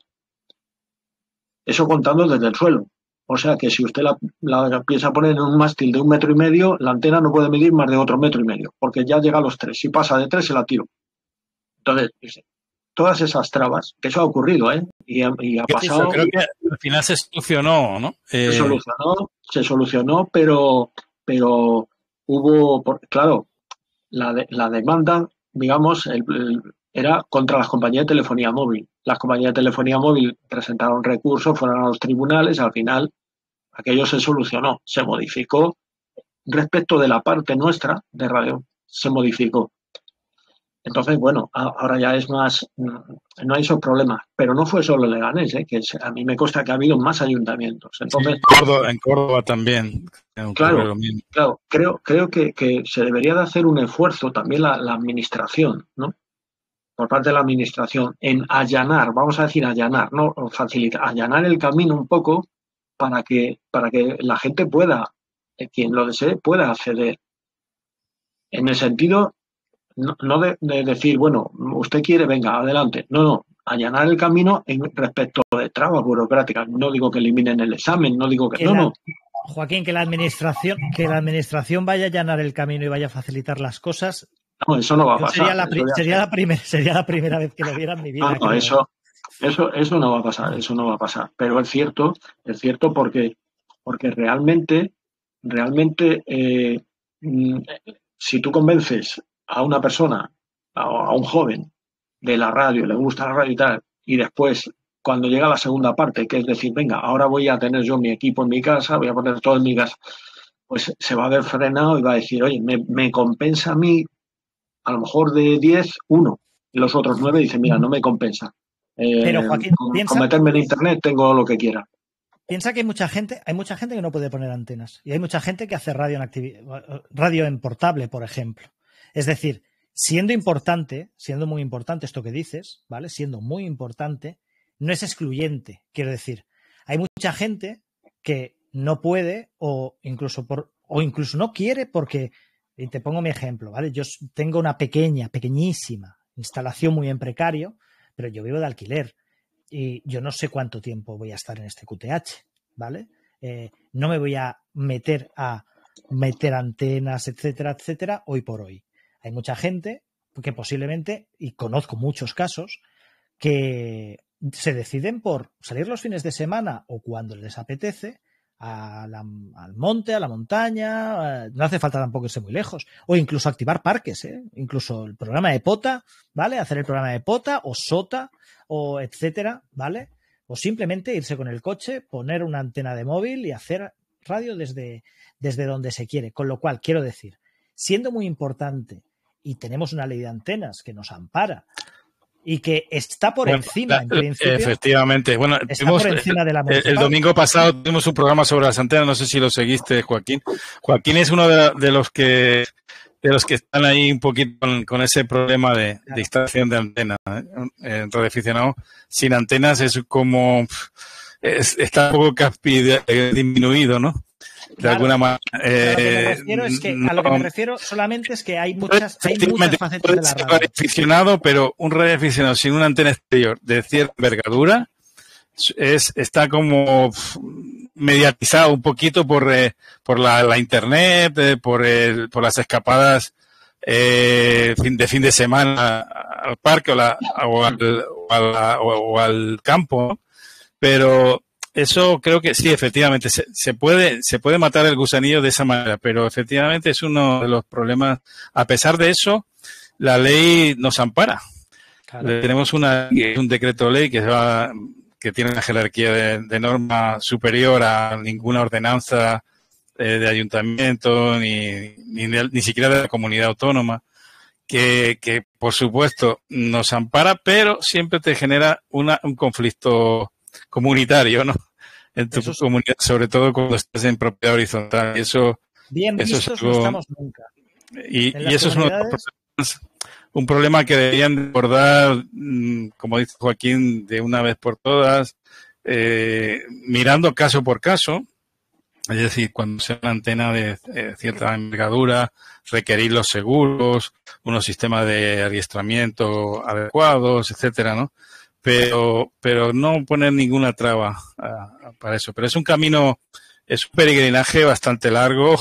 Eso contando desde el suelo. O sea que si usted la piensa poner en un mástil de 1,5 metros, la antena no puede medir más de otro 1,5 metros, porque ya llega a los 3. Si pasa de 3, se la tiro. Entonces, todas esas trabas, que eso ha ocurrido, y ha pasado. Creo que al final se solucionó, ¿no? Se solucionó, pero hubo, claro, la demanda, digamos, era contra las compañías de telefonía móvil. Las compañías de telefonía móvil presentaron recursos, fueron a los tribunales, al final aquello se solucionó, se modificó. Respecto de la parte nuestra de radio, se modificó. Entonces, ahora ya es más, no hay esos problemas, pero no fue solo Leganés, que a mí me consta que ha habido más ayuntamientos. Entonces, sí, en Córdoba también. Claro, creo que se debería de hacer un esfuerzo también la administración, ¿no? Por parte de la administración, en allanar, vamos a decir allanar, no facilitar, allanar el camino un poco para que la gente pueda, quien lo desee, pueda acceder. En el sentido, no de decir, usted quiere, venga, adelante. No, allanar el camino respecto de trabas burocráticas. No digo que eliminen el examen, no digo que no. Joaquín, que la administración vaya a allanar el camino y vaya a facilitar las cosas. No, eso no va a pasar. Sería la primera vez que lo viera en mi vida. No, eso no va a pasar, eso no va a pasar. Pero es cierto porque realmente si tú convences a una persona, a un joven de la radio, le gusta la radio y tal, y después cuando llega la segunda parte, que es decir, venga, ahora voy a tener yo mi equipo en mi casa, voy a poner todo en mi casa, pues se va a ver frenado y va a decir, oye, me compensa a mí, a lo mejor de 10, 1. Y los otros 9 dicen, mira, no me compensa. Pero Joaquín, con meterme en internet tengo lo que quiera. Piensa que hay mucha gente que no puede poner antenas. Y hay mucha gente que hace radio en portable, por ejemplo. Es decir, siendo muy importante esto que dices, ¿vale? Siendo muy importante, no es excluyente. Quiero decir, hay mucha gente que no puede o incluso no quiere porque, y te pongo mi ejemplo, ¿vale? Yo tengo una pequeñísima instalación muy en precario, pero yo vivo de alquiler y yo no sé cuánto tiempo voy a estar en este QTH, ¿vale? No me voy a meter antenas, etcétera, etcétera, hoy por hoy. Hay mucha gente que posiblemente, y conozco muchos casos, que se deciden por salir los fines de semana o cuando les apetece al monte, a la montaña, no hace falta tampoco irse muy lejos, o incluso activar parques, incluso el programa de pota, ¿vale? Hacer el programa de pota o sota o etcétera, ¿vale? O simplemente irse con el coche, poner una antena de móvil y hacer radio desde donde se quiere. Con lo cual, quiero decir, siendo muy importante y tenemos una ley de antenas que nos ampara y que está por encima, en principio. Efectivamente. Bueno, por encima de la el domingo pasado tuvimos un programa sobre las antenas, no sé si lo seguiste, Joaquín. Joaquín es uno de los que están ahí un poquito con ese problema de instalación de antenas. En radioaficionado sin antenas es como está un poco disminuido, ¿no? De alguna manera. A lo que me refiero solamente es que hay muchas facetas de la radio. Radioaficionado, pero un radioaficionado sin una antena exterior de cierta envergadura está como mediatizado un poquito por la internet, por las escapadas de fin de semana al parque o al campo, ¿no? Pero eso creo que sí, efectivamente, se puede matar el gusanillo de esa manera, pero efectivamente es uno de los problemas. A pesar de eso, la ley nos ampara. Claro. Tenemos un decreto ley que tiene una jerarquía de norma superior a ninguna ordenanza de ayuntamiento ni siquiera de la comunidad autónoma, que por supuesto nos ampara, pero siempre te genera un conflicto comunitario, ¿no? En tu comunidad, sobre todo cuando estás en propiedad horizontal. Y eso vistos no estamos nunca. Y eso es un problema que deberían abordar, como dice Joaquín, de una vez por todas, mirando caso por caso. Es decir, cuando sea una antena de cierta envergadura, requerir los seguros, unos sistemas de adiestramiento adecuados, etcétera, ¿no? Pero no poner ninguna traba para eso. Pero es un peregrinaje bastante largo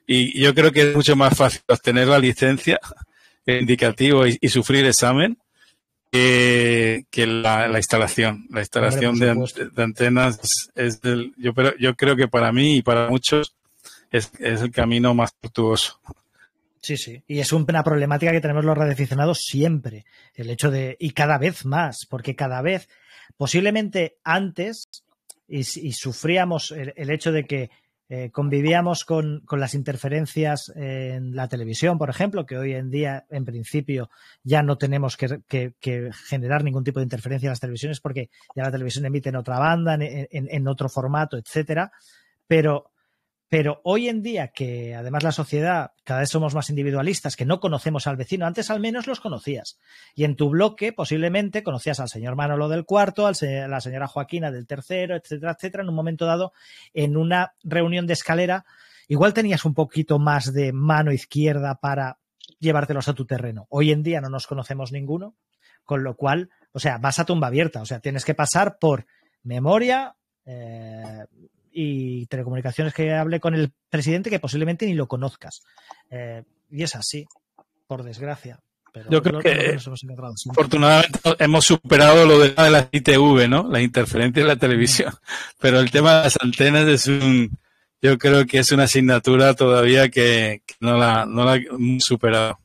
y yo creo que es mucho más fácil obtener la licencia, el indicativo y sufrir examen que la instalación. La instalación de antenas yo creo que para mí y para muchos es el camino más tortuoso. Sí, sí. Y es una problemática que tenemos los radioaficionados siempre. El hecho y cada vez más, porque cada vez, posiblemente antes, y sufríamos el hecho de que convivíamos con las interferencias en la televisión, por ejemplo, que hoy en día, en principio, ya no tenemos que generar ningún tipo de interferencia en las televisiones porque ya la televisión emite en otra banda, en otro formato, etcétera. Pero hoy en día, que además la sociedad, cada vez somos más individualistas, que no conocemos al vecino, antes al menos los conocías. Y en tu bloque posiblemente conocías al señor Manolo del cuarto, a la señora Joaquina del tercero, etcétera, etcétera. En un momento dado, en una reunión de escalera, igual tenías un poquito más de mano izquierda para llevártelos a tu terreno. Hoy en día no nos conocemos ninguno, con lo cual O sea, vas a tumba abierta. O sea, tienes que pasar por memoria y telecomunicaciones, que hable con el presidente que posiblemente ni lo conozcas. Y es así, por desgracia. Pero yo creo que nos hemos encontrado siempre. Afortunadamente hemos superado lo de la ITV, ¿no? La interferencia en la televisión. Pero el tema de las antenas yo creo que es una asignatura todavía que no la hemos superado.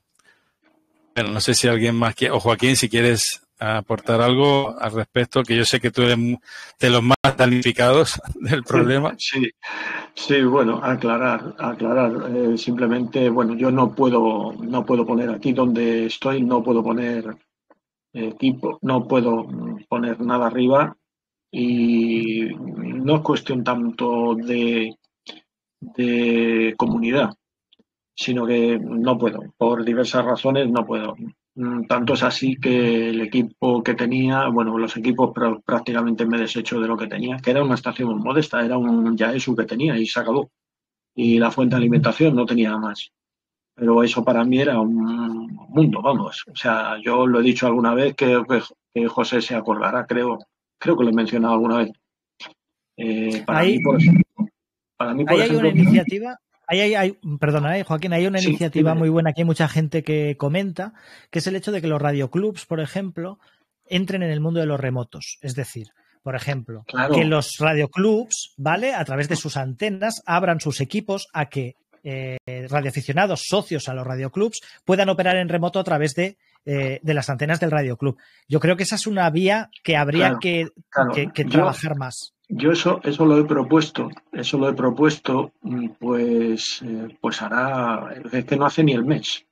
Bueno, no sé si alguien más quiere, o Joaquín, si quieres aportar algo al respecto, que yo sé que tú eres de los más damnificados del problema. Sí, bueno, aclarar. Simplemente, bueno, yo no puedo poner aquí donde estoy, no puedo poner equipo, no puedo poner nada arriba, y no es cuestión tanto de comunidad, sino que no puedo, por diversas razones no puedo. Tanto es así que el equipo que tenía, bueno, los equipos prácticamente me deshecho de lo que tenía, que era una estación modesta, era un Yaesu que tenía y se acabó. Y la fuente de alimentación no tenía más. Pero eso para mí era un mundo, vamos. O sea, yo lo he dicho alguna vez, que José se acordará, creo que lo he mencionado alguna vez. Para mí, por hay una iniciativa. Perdona, Joaquín, hay una iniciativa muy buena que hay mucha gente que comenta, que es el hecho de que los radioclubs, por ejemplo, entren en el mundo de los remotos. Es decir, por ejemplo, que los radioclubs, ¿vale?, a través de sus antenas, abran sus equipos a que radioaficionados socios a los radioclubs puedan operar en remoto a través de las antenas del radioclub. Yo creo que esa es una vía que habría que trabajar más. Yo eso lo he propuesto, pues hará, es que no hace ni el mes.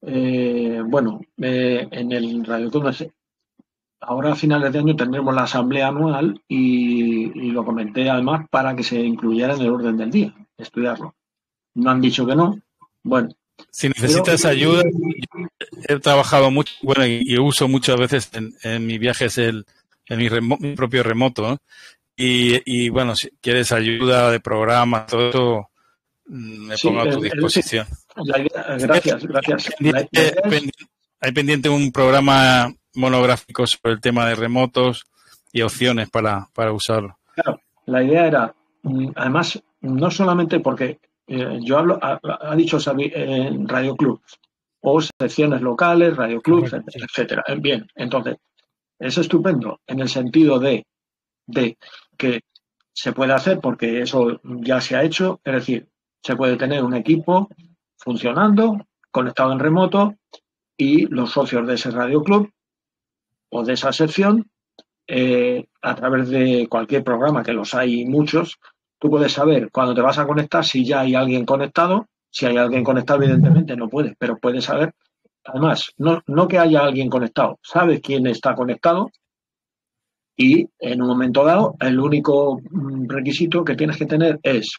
Bueno, en el Radioclub, ahora a finales de año tendremos la asamblea anual y lo comenté además para que se incluyera en el orden del día, estudiarlo. No han dicho que no. Bueno. Si necesitas ayuda, he trabajado mucho, bueno, y uso muchas veces en mis viajes mi propio remoto, ¿no? Y bueno, si quieres ayuda de programa, todo eso, me pongo a tu disposición. Gracias. Hay pendiente un programa monográfico sobre el tema de remotos y opciones para usarlo. Claro, la idea era, además, no solamente porque yo hablo, ha dicho Xavi, radioclubs o secciones locales, radioclubs, etcétera. Bien, entonces, es estupendo en el sentido de que se puede hacer, porque eso ya se ha hecho, es decir, se puede tener un equipo funcionando, conectado en remoto, y los socios de ese radioclub o de esa sección, a través de cualquier programa, que los hay muchos, tú puedes saber cuando te vas a conectar si ya hay alguien conectado. Si hay alguien conectado, evidentemente no puedes, pero puedes saber. Además, no que haya alguien conectado, sabes quién está conectado, y en un momento dado el único requisito que tienes que tener es,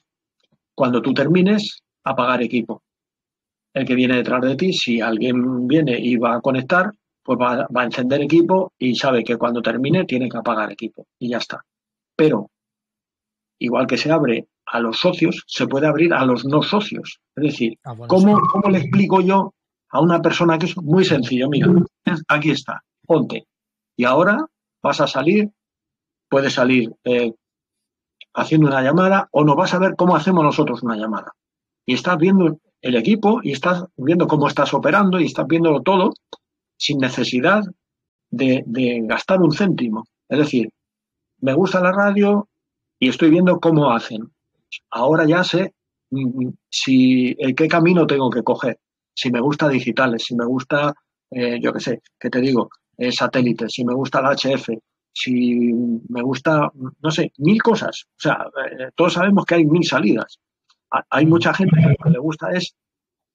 cuando tú termines, apagar equipo. El que viene detrás de ti, si alguien viene y va a conectar, pues va a encender equipo y sabe que cuando termine tiene que apagar equipo y ya está. Pero, igual que se abre a los socios, se puede abrir a los no socios. Es decir, ¿cómo le explico yo a una persona que es muy sencillo? Mira, aquí está, ponte. Y ahora vas a salir, puedes salir haciendo una llamada, o no, vas a ver cómo hacemos nosotros una llamada. Y estás viendo el equipo y estás viendo cómo estás operando y estás viéndolo todo sin necesidad de gastar un céntimo. Es decir, me gusta la radio y estoy viendo cómo hacen. Ahora ya sé qué camino tengo que coger. Si me gusta digitales, si me gusta, yo qué sé, ¿qué te digo? Satélites, si me gusta la HF, si me gusta, no sé, 1000 cosas. O sea, todos sabemos que hay 1000 salidas. Hay mucha gente que lo que le gusta es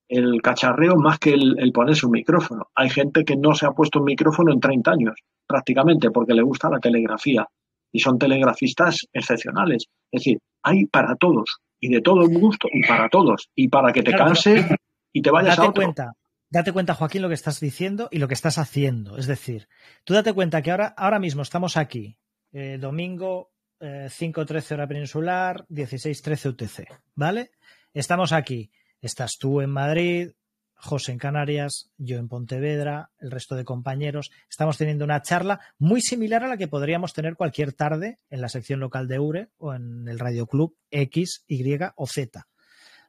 el cacharreo más que el ponerse un micrófono. Hay gente que no se ha puesto un micrófono en 30 años, prácticamente, porque le gusta la telegrafía. Y son telegrafistas excepcionales. Es decir, hay para todos, y de todo gusto, y para todos. Y para que te canses y te vayas a otro. Date cuenta, Joaquín, lo que estás diciendo y lo que estás haciendo. Es decir, tú date cuenta que ahora mismo estamos aquí, domingo 5:13 hora peninsular, 16:13 UTC, ¿vale? Estamos aquí. Estás tú en Madrid, José en Canarias, yo en Pontevedra, el resto de compañeros. Estamos teniendo una charla muy similar a la que podríamos tener cualquier tarde en la sección local de EURE o en el Radio Club X, Y o Z,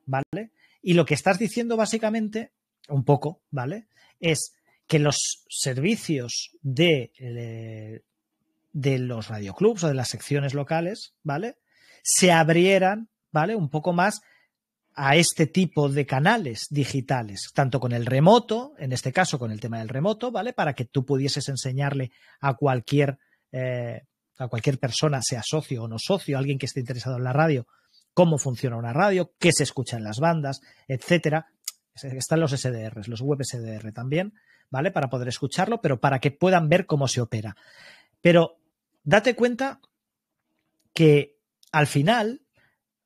¿vale? Y lo que estás diciendo básicamente, un poco, ¿vale?, es que los servicios de los radioclubs o de las secciones locales, ¿vale?, se abrieran, ¿vale?, un poco más a este tipo de canales digitales, tanto con el remoto, en este caso con el tema del remoto, ¿vale?, para que tú pudieses enseñarle a cualquier persona, sea socio o no socio, alguien que esté interesado en la radio, cómo funciona una radio, qué se escucha en las bandas, etcétera. Están los SDRs, los web SDR también, ¿vale?, para poder escucharlo, pero para que puedan ver cómo se opera. Pero date cuenta que al final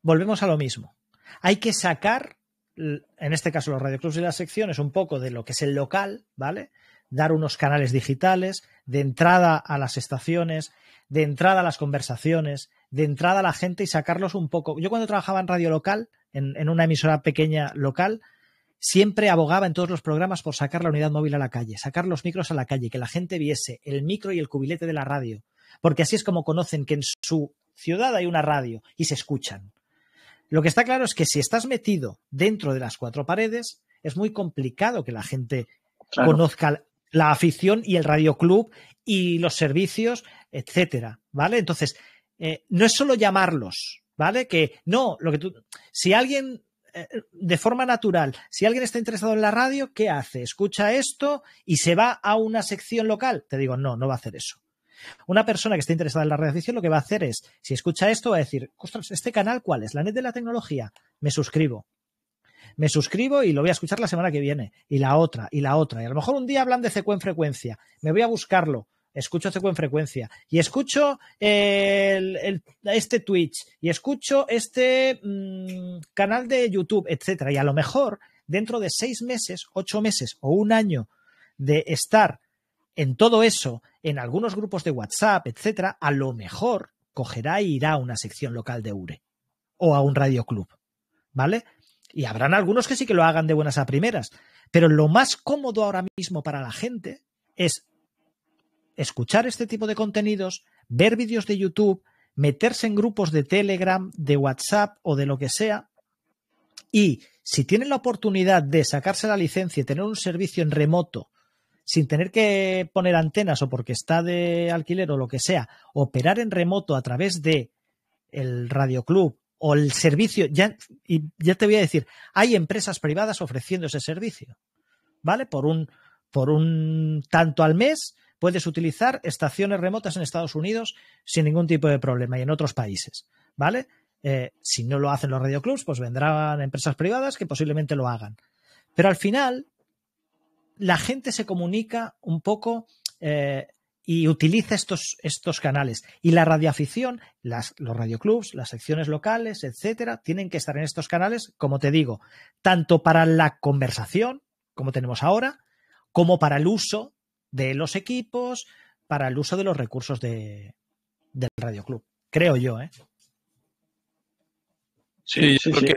volvemos a lo mismo. Hay que sacar, en este caso los radioclubs y las secciones, un poco de lo que es el local, ¿vale? Dar unos canales digitales, de entrada a las estaciones, de entrada a las conversaciones, de entrada a la gente y sacarlos un poco. Yo cuando trabajaba en radio local, en una emisora pequeña local, siempre abogaba en todos los programas por sacar la unidad móvil a la calle, sacar los micros a la calle, que la gente viese el micro y el cubilete de la radio, porque así es como conocen que en su ciudad hay una radio y se escuchan. Lo que está claro es que si estás metido dentro de las cuatro paredes, es muy complicado que la gente conozca la afición y el radioclub y los servicios, etcétera, ¿vale? Entonces, no es solo llamarlos, ¿vale? Que no, si alguien de forma natural, si alguien está interesado en la radio, ¿qué hace? Escucha esto y se va a una sección local. Te digo, no va a hacer eso. Una persona que esté interesada en la radioafición lo que va a hacer es, si escucha esto, va a decir, ostras, ¿este canal cuál es? ¿La net de la tecnología? Me suscribo y lo voy a escuchar la semana que viene. Y la otra. Y a lo mejor un día hablan de CQ en frecuencia. Me voy a buscarlo. Escucho CQ en frecuencia. Y escucho este Twitch. Y escucho este canal de YouTube, etcétera. Y a lo mejor, dentro de 6 meses, 8 meses o un año de estar en todo eso, en algunos grupos de WhatsApp, etcétera, a lo mejor cogerá e irá a una sección local de EURE o a un radioclub, ¿vale? Y habrán algunos que sí que lo hagan de buenas a primeras, pero lo más cómodo ahora mismo para la gente es escuchar este tipo de contenidos, ver vídeos de YouTube, meterse en grupos de Telegram, de WhatsApp o de lo que sea, y si tienen la oportunidad de sacarse la licencia y tener un servicio en remoto sin tener que poner antenas o porque está de alquiler o lo que sea, operar en remoto a través de el radioclub o el servicio, ya te voy a decir, hay empresas privadas ofreciendo ese servicio, ¿vale? Por un tanto al mes puedes utilizar estaciones remotas en Estados Unidos sin ningún tipo de problema y en otros países, ¿vale? Si no lo hacen los radioclubs, pues vendrán empresas privadas que posiblemente lo hagan. Pero al final la gente se comunica un poco y utiliza estos canales. Y la radioafición, los radioclubs, las secciones locales, etcétera, tienen que estar en estos canales, como te digo, tanto para la conversación, como tenemos ahora, como para el uso de los equipos, para el uso de los recursos del radioclub. Creo yo, ¿eh? Sí, porque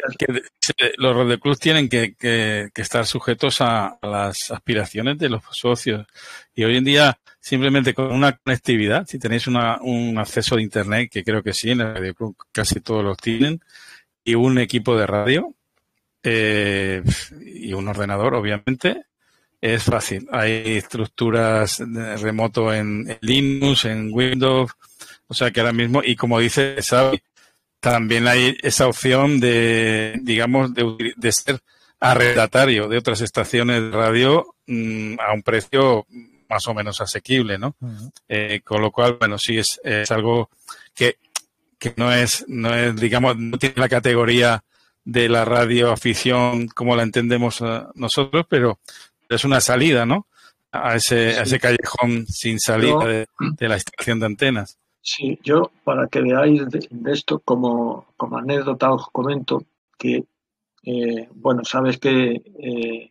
los radioclubs tienen que estar sujetos a las aspiraciones de los socios. Y hoy en día, simplemente con una conectividad, si tenéis un acceso de Internet, que creo que sí, en el radioclub casi todos los tienen, y un equipo de radio, y un ordenador, obviamente, es fácil. Hay estructuras de remoto en Linux, en Windows, o sea que ahora mismo, y como dice Xavi, también hay esa opción de, digamos, de ser arrendatario de otras estaciones de radio a un precio más o menos asequible, ¿no? Uh-huh. Con lo cual, bueno, sí es algo que no es, digamos, no tiene la categoría de la radioafición como la entendemos nosotros, pero es una salida, ¿no? A ese callejón sin salida de la estación de antenas. Sí, yo para que veáis de esto como anécdota os comento que, bueno, sabes que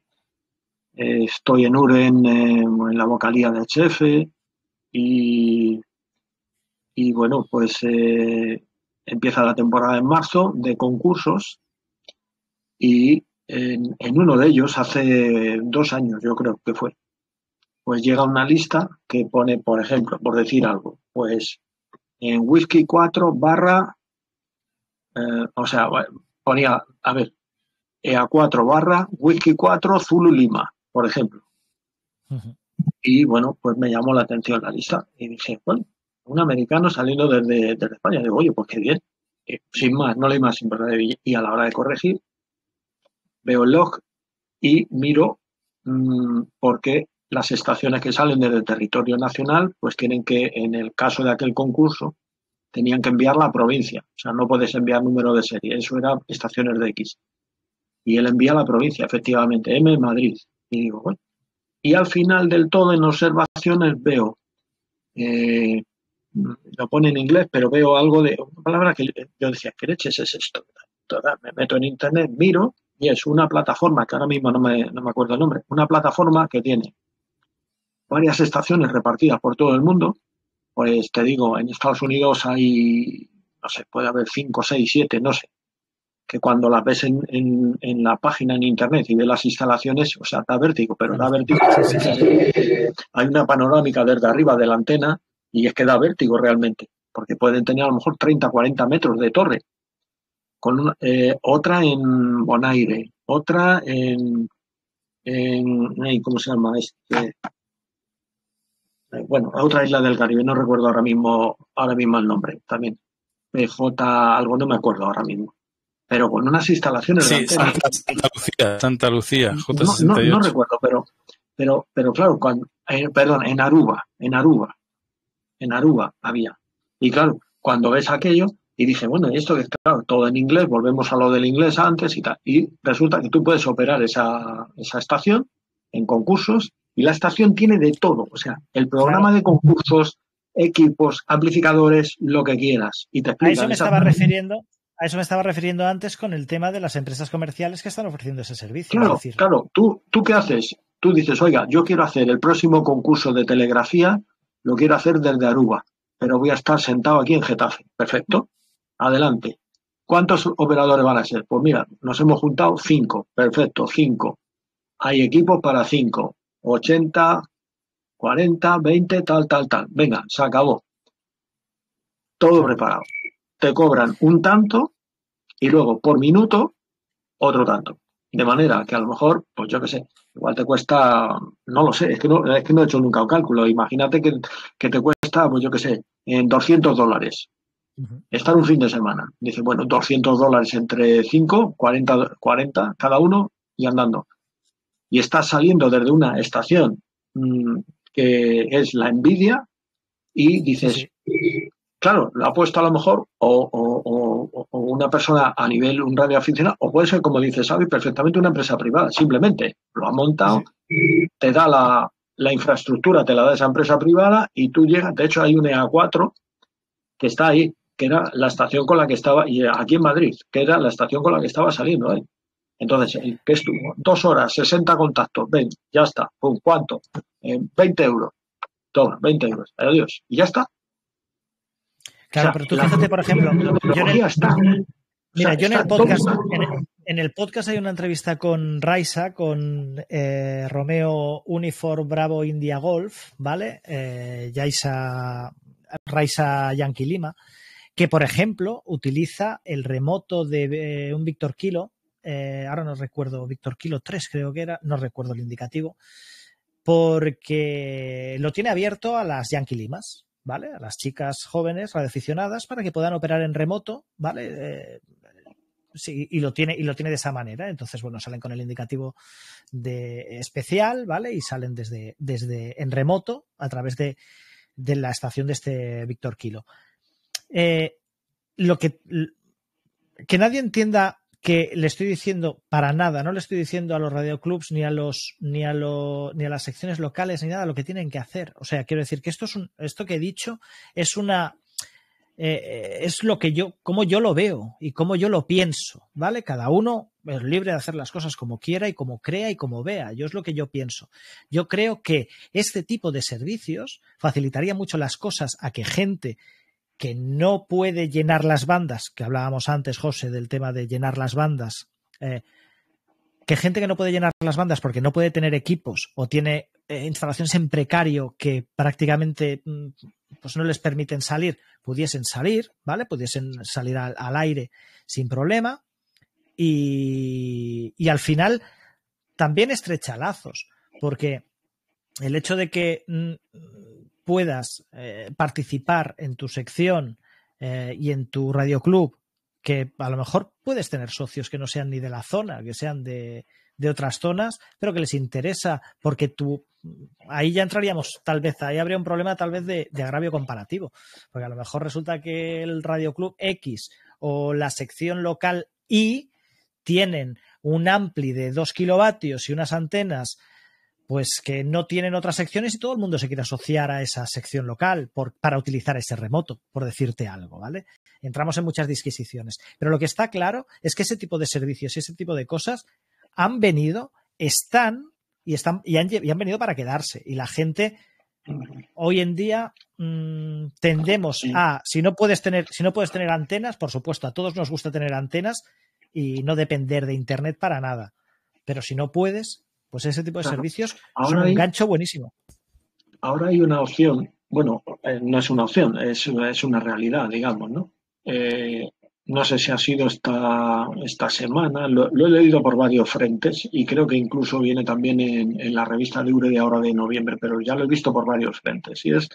estoy en EURE en la vocalía del Chefe y bueno, pues empieza la temporada en marzo de concursos y en uno de ellos, hace 2 años yo creo que fue, pues llega una lista que pone, por ejemplo, por decir algo, pues en whisky 4 barra, o sea, ponía, a ver, EA4 barra whisky 4 Zulu Lima, por ejemplo. Uh-huh. Y bueno, pues me llamó la atención la lista y dije, bueno, un americano saliendo desde España. Digo, oye, pues qué bien. Sin más, no leí más importante. Y a la hora de corregir, veo el log y miro por qué las estaciones que salen desde el territorio nacional, pues tienen que, en el caso de aquel concurso, tenían que enviar la provincia. O sea, no puedes enviar número de serie. Eso era estaciones de X. Y él envía la provincia, efectivamente, M Madrid. Y digo, bueno. Y al final del todo, en observaciones, veo, lo pone en inglés, pero veo algo de una palabra que yo decía, ¿qué leches es esto? Entonces, me meto en internet, miro, y es una plataforma, que ahora mismo no me acuerdo el nombre, una plataforma que tiene varias estaciones repartidas por todo el mundo. Pues te digo, en Estados Unidos hay, no sé, puede haber 5, 6, 7, no sé, que cuando las ves en la página en internet y ves las instalaciones, o sea, da vértigo, pero da vértigo. Hay una panorámica desde arriba de la antena y es que da vértigo realmente, porque pueden tener a lo mejor 30, 40 metros de torre. Con otra en Bonaire, otra en ¿cómo se llama este? Bueno, otra isla del Caribe, no recuerdo ahora mismo el nombre, también. PJ algo, no me acuerdo ahora mismo. Pero con unas instalaciones sí, de antena. Santa Lucía, J68. No recuerdo, pero claro, perdón, en Aruba había. Y claro, cuando ves aquello, y dije, bueno, y esto que está claro, todo en inglés, volvemos a lo del inglés antes y tal. Y resulta que tú puedes operar esa estación en concursos y la estación tiene de todo. O sea, el programa de concursos, equipos, amplificadores, lo que quieras. Y te explica. A eso me estaba refiriendo antes con el tema de las empresas comerciales que están ofreciendo ese servicio. Claro, es decir, claro. ¿Tú qué haces? Tú dices, oiga, yo quiero hacer el próximo concurso de telegrafía, lo quiero hacer desde Aruba, pero voy a estar sentado aquí en Getafe. Perfecto. Adelante. ¿Cuántos operadores van a ser? Pues mira, nos hemos juntado 5. Perfecto, 5. Hay equipos para 5. 80, 40, 20, tal. Venga, se acabó. Todo preparado. Te cobran un tanto y luego por minuto otro tanto. De manera que a lo mejor, pues yo qué sé, igual te cuesta, no lo sé, es que no he hecho nunca un cálculo. Imagínate que te cuesta, pues yo qué sé, en $200. Estar un fin de semana. Dice, bueno, $200 entre 5, 40 cada uno y andando. Y estás saliendo desde una estación que es la Nvidia y dices, claro, lo ha puesto a lo mejor o una persona a nivel, un radioaficionado, o puede ser, como dice Xavi, perfectamente una empresa privada. Simplemente lo ha montado, te da la infraestructura, te la da esa empresa privada y tú llegas. De hecho, hay un EA4 que está ahí, que era la estación con la que estaba, y aquí en Madrid, que era la estación con la que estaba saliendo él. Entonces, ¿qué estuvo? 2 horas, 60 contactos, ven, ya está. Pum, ¿cuánto? 20 euros. Toma, 20 euros. Adiós. Y ya está. Claro, o sea, pero tú fíjate, por ejemplo, yo en el podcast hay una entrevista con Raisa, con Romeo Uniform Bravo India Golf, ¿vale? Raisa Yankee Lima, que por ejemplo utiliza el remoto de un Víctor Kilo, ahora no recuerdo, Víctor Kilo 3 creo que era, no recuerdo el indicativo, porque lo tiene abierto a las Yankee Limas, ¿vale? A las chicas jóvenes radioaficionadas para que puedan operar en remoto, ¿vale? Sí, y lo tiene de esa manera. Entonces, bueno, salen con el indicativo de especial, ¿vale? Y salen desde en remoto a través de la estación de este Víctor Kilo. Lo que nadie entienda que le estoy diciendo para nada, no le estoy diciendo a los radioclubs ni a las secciones locales ni nada lo que tienen que hacer. O sea, quiero decir que esto que he dicho es es lo que cómo yo lo veo y cómo yo lo pienso, ¿vale? Cada uno es libre de hacer las cosas como quiera y como crea y como vea. Yo es lo que yo pienso. Yo creo que este tipo de servicios facilitaría mucho las cosas a que gente que no puede llenar las bandas, que hablábamos antes, José, del tema de llenar las bandas, que que gente que no puede llenar las bandas porque no puede tener equipos o tiene instalaciones en precario que prácticamente pues no les permiten salir, pudiesen salir, ¿vale? Pudiesen salir al aire sin problema y al final también estrecha lazos, porque el hecho de que puedas participar en tu sección y en tu radioclub, que a lo mejor puedes tener socios que no sean ni de la zona, que sean de otras zonas, pero que les interesa, porque tú, ahí ya entraríamos, tal vez, ahí habría un problema tal vez de agravio comparativo, porque a lo mejor resulta que el radioclub X o la sección local Y tienen un ampli de 2 kilovatios y unas antenas pues que no tienen otras secciones y todo el mundo se quiere asociar a esa sección local para utilizar ese remoto, por decirte algo, ¿vale? Entramos en muchas disquisiciones. Pero lo que está claro es que ese tipo de servicios y ese tipo de cosas han venido, están y han venido para quedarse. Y la gente hoy en día tendemos a, si no puedes tener antenas, por supuesto, a todos nos gusta tener antenas y no depender de internet para nada. Pero si no puedes, pues ese tipo de servicios son un gancho buenísimo. Ahora hay una opción, bueno, no es una opción, es una realidad, digamos, ¿no? No sé si ha sido esta semana, lo he leído por varios frentes y creo que incluso viene también en la revista Libre de ahora de noviembre, pero ya lo he visto por varios frentes y es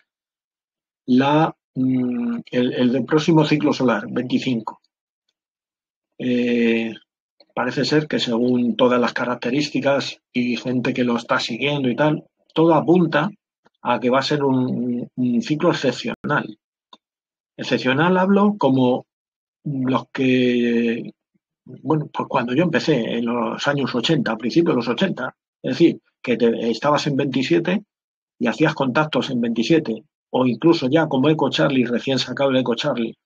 el del próximo ciclo solar, 25. Parece ser que según todas las características y gente que lo está siguiendo y tal, todo apunta a que va a ser un ciclo excepcional. Excepcional hablo como los que, bueno, pues cuando yo empecé en los años 80, a principios de los 80, es decir, que estabas en 27 y hacías contactos en 27, o incluso ya como Eco Charlie, recién sacado el Eco Charlie,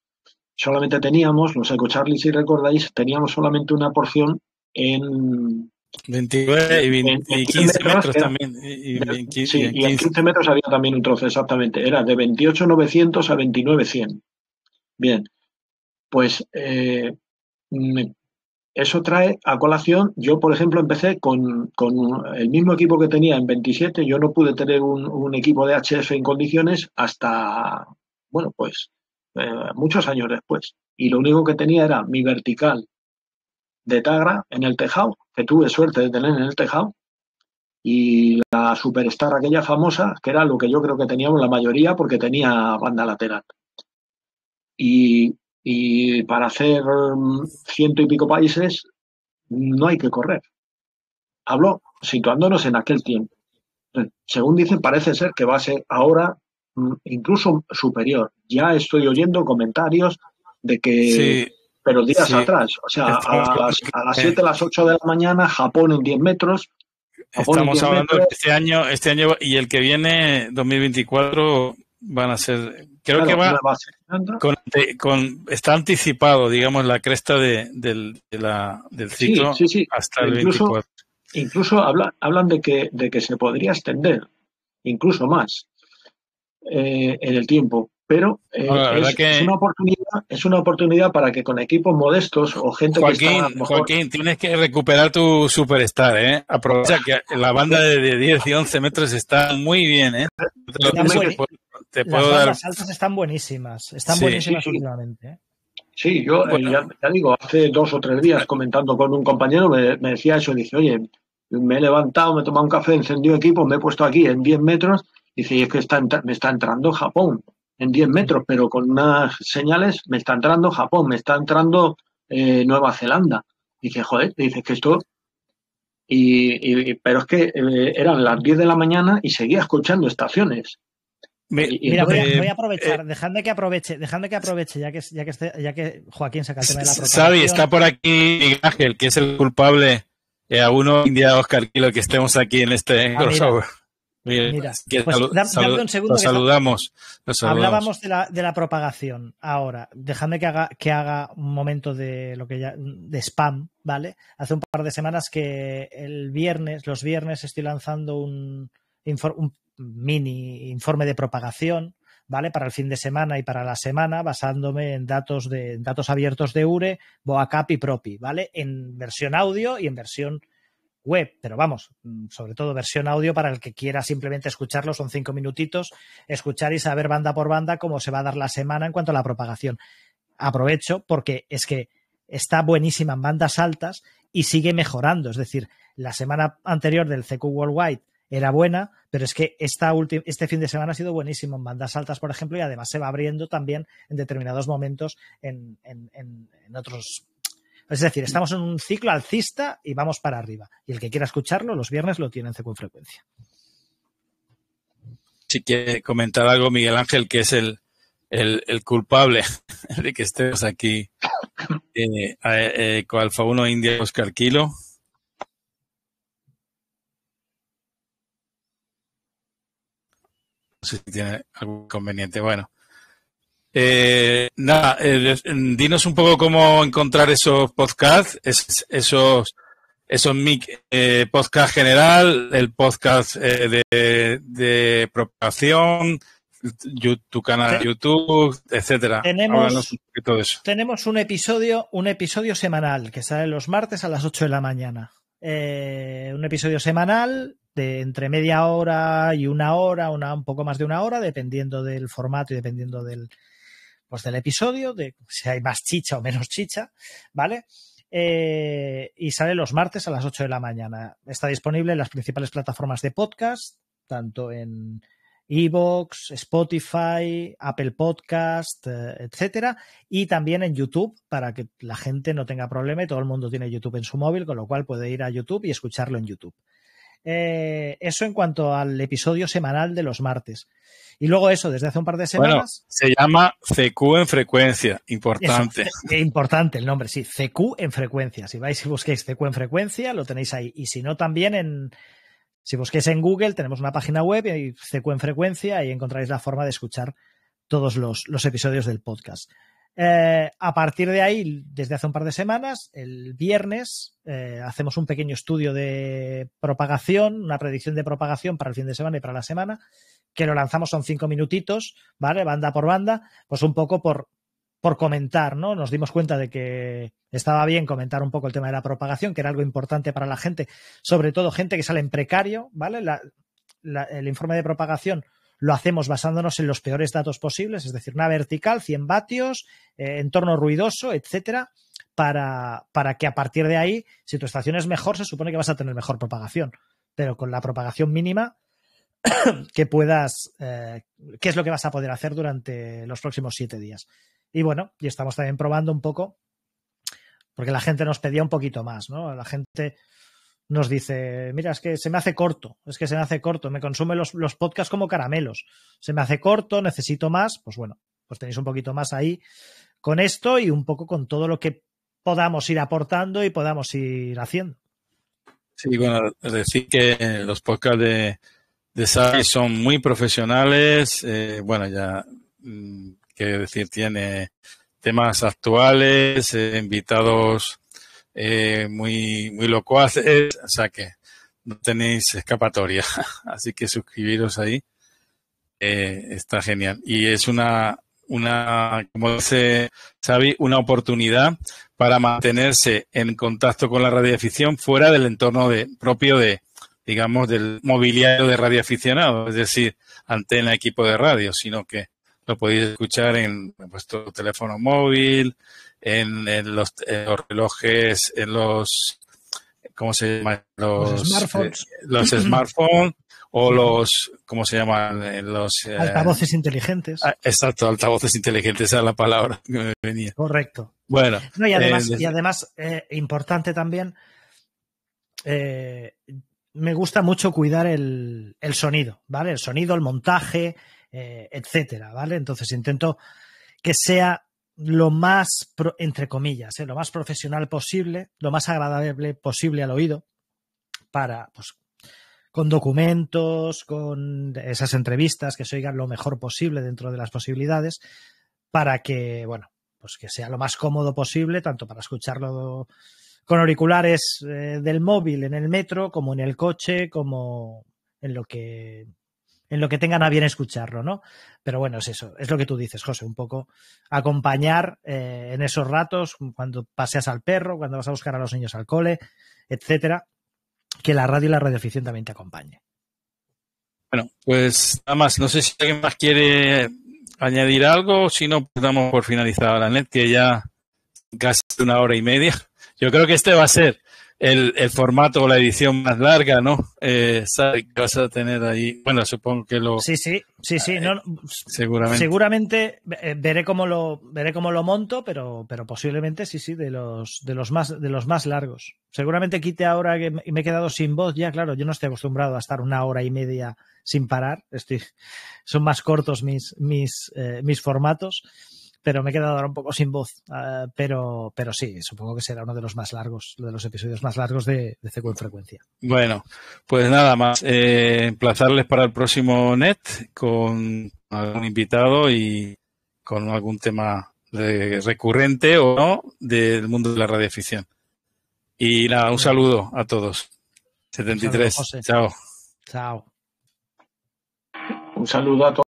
solamente teníamos, los Eco Charlie, si recordáis, teníamos solamente una porción en 29 y 15 metros también. Y en 15 metros había también un trozo, exactamente. Era de 28.900 a 29.100. Bien, pues eso trae a colación. Yo, por ejemplo, empecé con el mismo equipo que tenía en 27. Yo no pude tener un equipo de HF en condiciones hasta, bueno, pues muchos años después. Y lo único que tenía era mi vertical de Tagra en el tejado, que tuve suerte de tener en el tejado, y la Superstar aquella famosa, que era lo que yo creo que teníamos la mayoría porque tenía banda lateral. Y para hacer 100 y pico países no hay que correr. Hablo situándonos en aquel tiempo. Según dicen, parece ser que va a ser ahora incluso superior. Ya estoy oyendo comentarios de que... Sí. Pero días atrás, o sea, a las 7, a las 8 de la mañana, Japón en 10 metros. Estamos hablando de que este año y el que viene, 2024, van a ser, creo que va está anticipado, digamos, la cresta del ciclo hasta el 24. Incluso hablan de que se podría extender, incluso más, en el tiempo. Pero es una oportunidad para que con equipos modestos o gente que está... Joaquín, tienes que recuperar tu Superstar, ¿eh? Aprovecha que la banda de 10 y 11 metros está muy bien, ¿eh? Las bandas altas están buenísimas. Están buenísimas últimamente, ¿eh? Sí, yo ya digo, hace 2 o 3 días comentando con un compañero me decía eso, dice, oye, me he levantado, me he tomado un café, encendido equipo, me he puesto aquí en 10 metros, dice, y es que me está entrando Japón en 10 metros, pero con unas señales me está entrando Japón, me está entrando Nueva Zelanda. Dice, joder, dice que esto... pero es que eran las 10 de la mañana y seguía escuchando estaciones. Mira, voy a aprovechar, dejadme que aproveche, ya que Joaquín saca el tema de la propagación. Xavi, está por aquí Miguel Ángel, que es el culpable a uno India Oscar Kilo que estemos aquí en este crossover. Mira, pues dame un segundo. Los saludamos. Hablábamos de la propagación. Ahora, dejadme que haga un momento de lo que de spam, ¿vale? Hace un par de semanas que los viernes estoy lanzando un mini informe de propagación, ¿vale? Para el fin de semana y para la semana, basándome en datos abiertos de URE, BOACAP y PROPI, ¿vale? En versión audio y en versión web, pero vamos, sobre todo versión audio para el que quiera simplemente escucharlo, son 5 minutitos, escuchar y saber banda por banda cómo se va a dar la semana en cuanto a la propagación. Aprovecho porque es que está buenísima en bandas altas y sigue mejorando, es decir, la semana anterior del CQ Worldwide era buena, pero es que este fin de semana ha sido buenísimo en bandas altas, por ejemplo, y además se va abriendo también en determinados momentos en otros. Es decir, estamos en un ciclo alcista y vamos para arriba. Y el que quiera escucharlo, los viernes lo tiene en CQ en frecuencia. Si quiere comentar algo, Miguel Ángel, que es el culpable de que estemos aquí con Alfa 1 India Oscar Kilo. No sé si tiene algún inconveniente. Bueno. Dinos un poco cómo encontrar esos podcasts, esos podcast general, el podcast de propagación, tu canal de YouTube, etcétera. Háblanos un poquito de eso. Tenemos un episodio semanal que sale los martes a las 8 de la mañana. Un episodio semanal de entre media hora y una hora, un poco más de una hora, dependiendo del formato y dependiendo del episodio, de si hay más chicha o menos chicha, ¿vale? Y sale los martes a las 8 de la mañana. Está disponible en las principales plataformas de podcast, tanto en iVoox, Spotify, Apple Podcast, etcétera, y también en YouTube, para que la gente no tenga problema, y todo el mundo tiene YouTube en su móvil, con lo cual puede ir a YouTube y escucharlo en YouTube. Eso en cuanto al episodio semanal de los martes. Y luego eso, desde hace un par de semanas... Bueno, se llama CQ en frecuencia, importante. Eso, importante el nombre, sí, CQ en frecuencia. Si vais y busquéis CQ en frecuencia, lo tenéis ahí. Y si no, también si busquéis en Google, tenemos una página web y CQ en frecuencia, y encontraréis la forma de escuchar todos los episodios del podcast. A partir de ahí, desde hace un par de semanas, el viernes, hacemos un pequeño estudio de propagación, una predicción de propagación para el fin de semana y para la semana, que lo lanzamos, son 5 minutitos, ¿vale? Banda por banda, pues un poco por comentar, ¿no? Nos dimos cuenta de que estaba bien comentar un poco el tema de la propagación, que era algo importante para la gente, sobre todo gente que sale en precario, ¿vale? El informe de propagación lo hacemos basándonos en los peores datos posibles, es decir, una vertical, 100 vatios, entorno ruidoso, etcétera, para que a partir de ahí, si tu estación es mejor, se supone que vas a tener mejor propagación, pero con la propagación mínima que puedas, qué es lo que vas a poder hacer durante los próximos 7 días. Y bueno, y estamos también probando un poco, porque la gente nos pedía un poquito más, ¿no? La gente nos dice, mira, es que se me hace corto, me consume los podcasts como caramelos, se me hace corto, necesito más. Pues bueno, pues tenéis un poquito más ahí con esto y un poco con todo lo que podamos ir aportando y podamos ir haciendo. Sí, bueno, decir que los podcasts de Xavi son muy profesionales, bueno, ya, qué decir, tiene temas actuales, invitados muy locuaces, o sea que no tenéis escapatoria, así que suscribiros ahí, está genial. Y es una, como dice Xavi, una oportunidad para mantenerse en contacto con la radioafición fuera del entorno propio digamos, del mobiliario de radioaficionado, es decir, antena, equipo de radio, sino que lo podéis escuchar en vuestro teléfono móvil, en los relojes, en los, ¿cómo se llama? Los smartphones. Los smartphones o los, ¿cómo se llaman? Los altavoces inteligentes. Exacto, altavoces inteligentes, esa es la palabra que me venía. Correcto. Bueno. No, y además, importante también, me gusta mucho cuidar el sonido, ¿vale? El sonido, el montaje, etcétera, ¿vale? Entonces intento que sea lo más, entre comillas, lo más profesional posible, lo más agradable posible al oído, para, pues, con documentos, con esas entrevistas, que se oigan lo mejor posible dentro de las posibilidades, para que, bueno, pues que sea lo más cómodo posible, tanto para escucharlo con auriculares del móvil en el metro, como en el coche, como en lo que tengan a bien escucharlo, ¿no? Pero bueno, es eso, es lo que tú dices, José, un poco acompañar en esos ratos, cuando paseas al perro, cuando vas a buscar a los niños al cole, etcétera, que la radio y la radioafición también te acompañe. Bueno, pues nada más. No sé si alguien más quiere añadir algo, si no, pues damos por finalizada la net, que ya casi 1 hora y media. Yo creo que este va a ser el formato o la edición más larga, ¿no? ¿Sabes que vas a tener ahí? Bueno, supongo que lo... Sí. No, seguramente veré cómo lo monto, pero posiblemente sí, de los más largos. Seguramente quite ahora que me he quedado sin voz, ya claro, yo no estoy acostumbrado a estar 1 hora y media sin parar. Son más cortos mis formatos. Pero me he quedado ahora un poco sin voz. Pero sí, supongo que será uno de los más largos, de los episodios más largos de CQ en frecuencia. Bueno, pues nada más. Emplazarles para el próximo net con algún invitado y con algún tema recurrente o no del mundo de la radioafición. Y nada, un saludo a todos. 73. Un saludo, José. Chao. Chao. Un saludo a todos.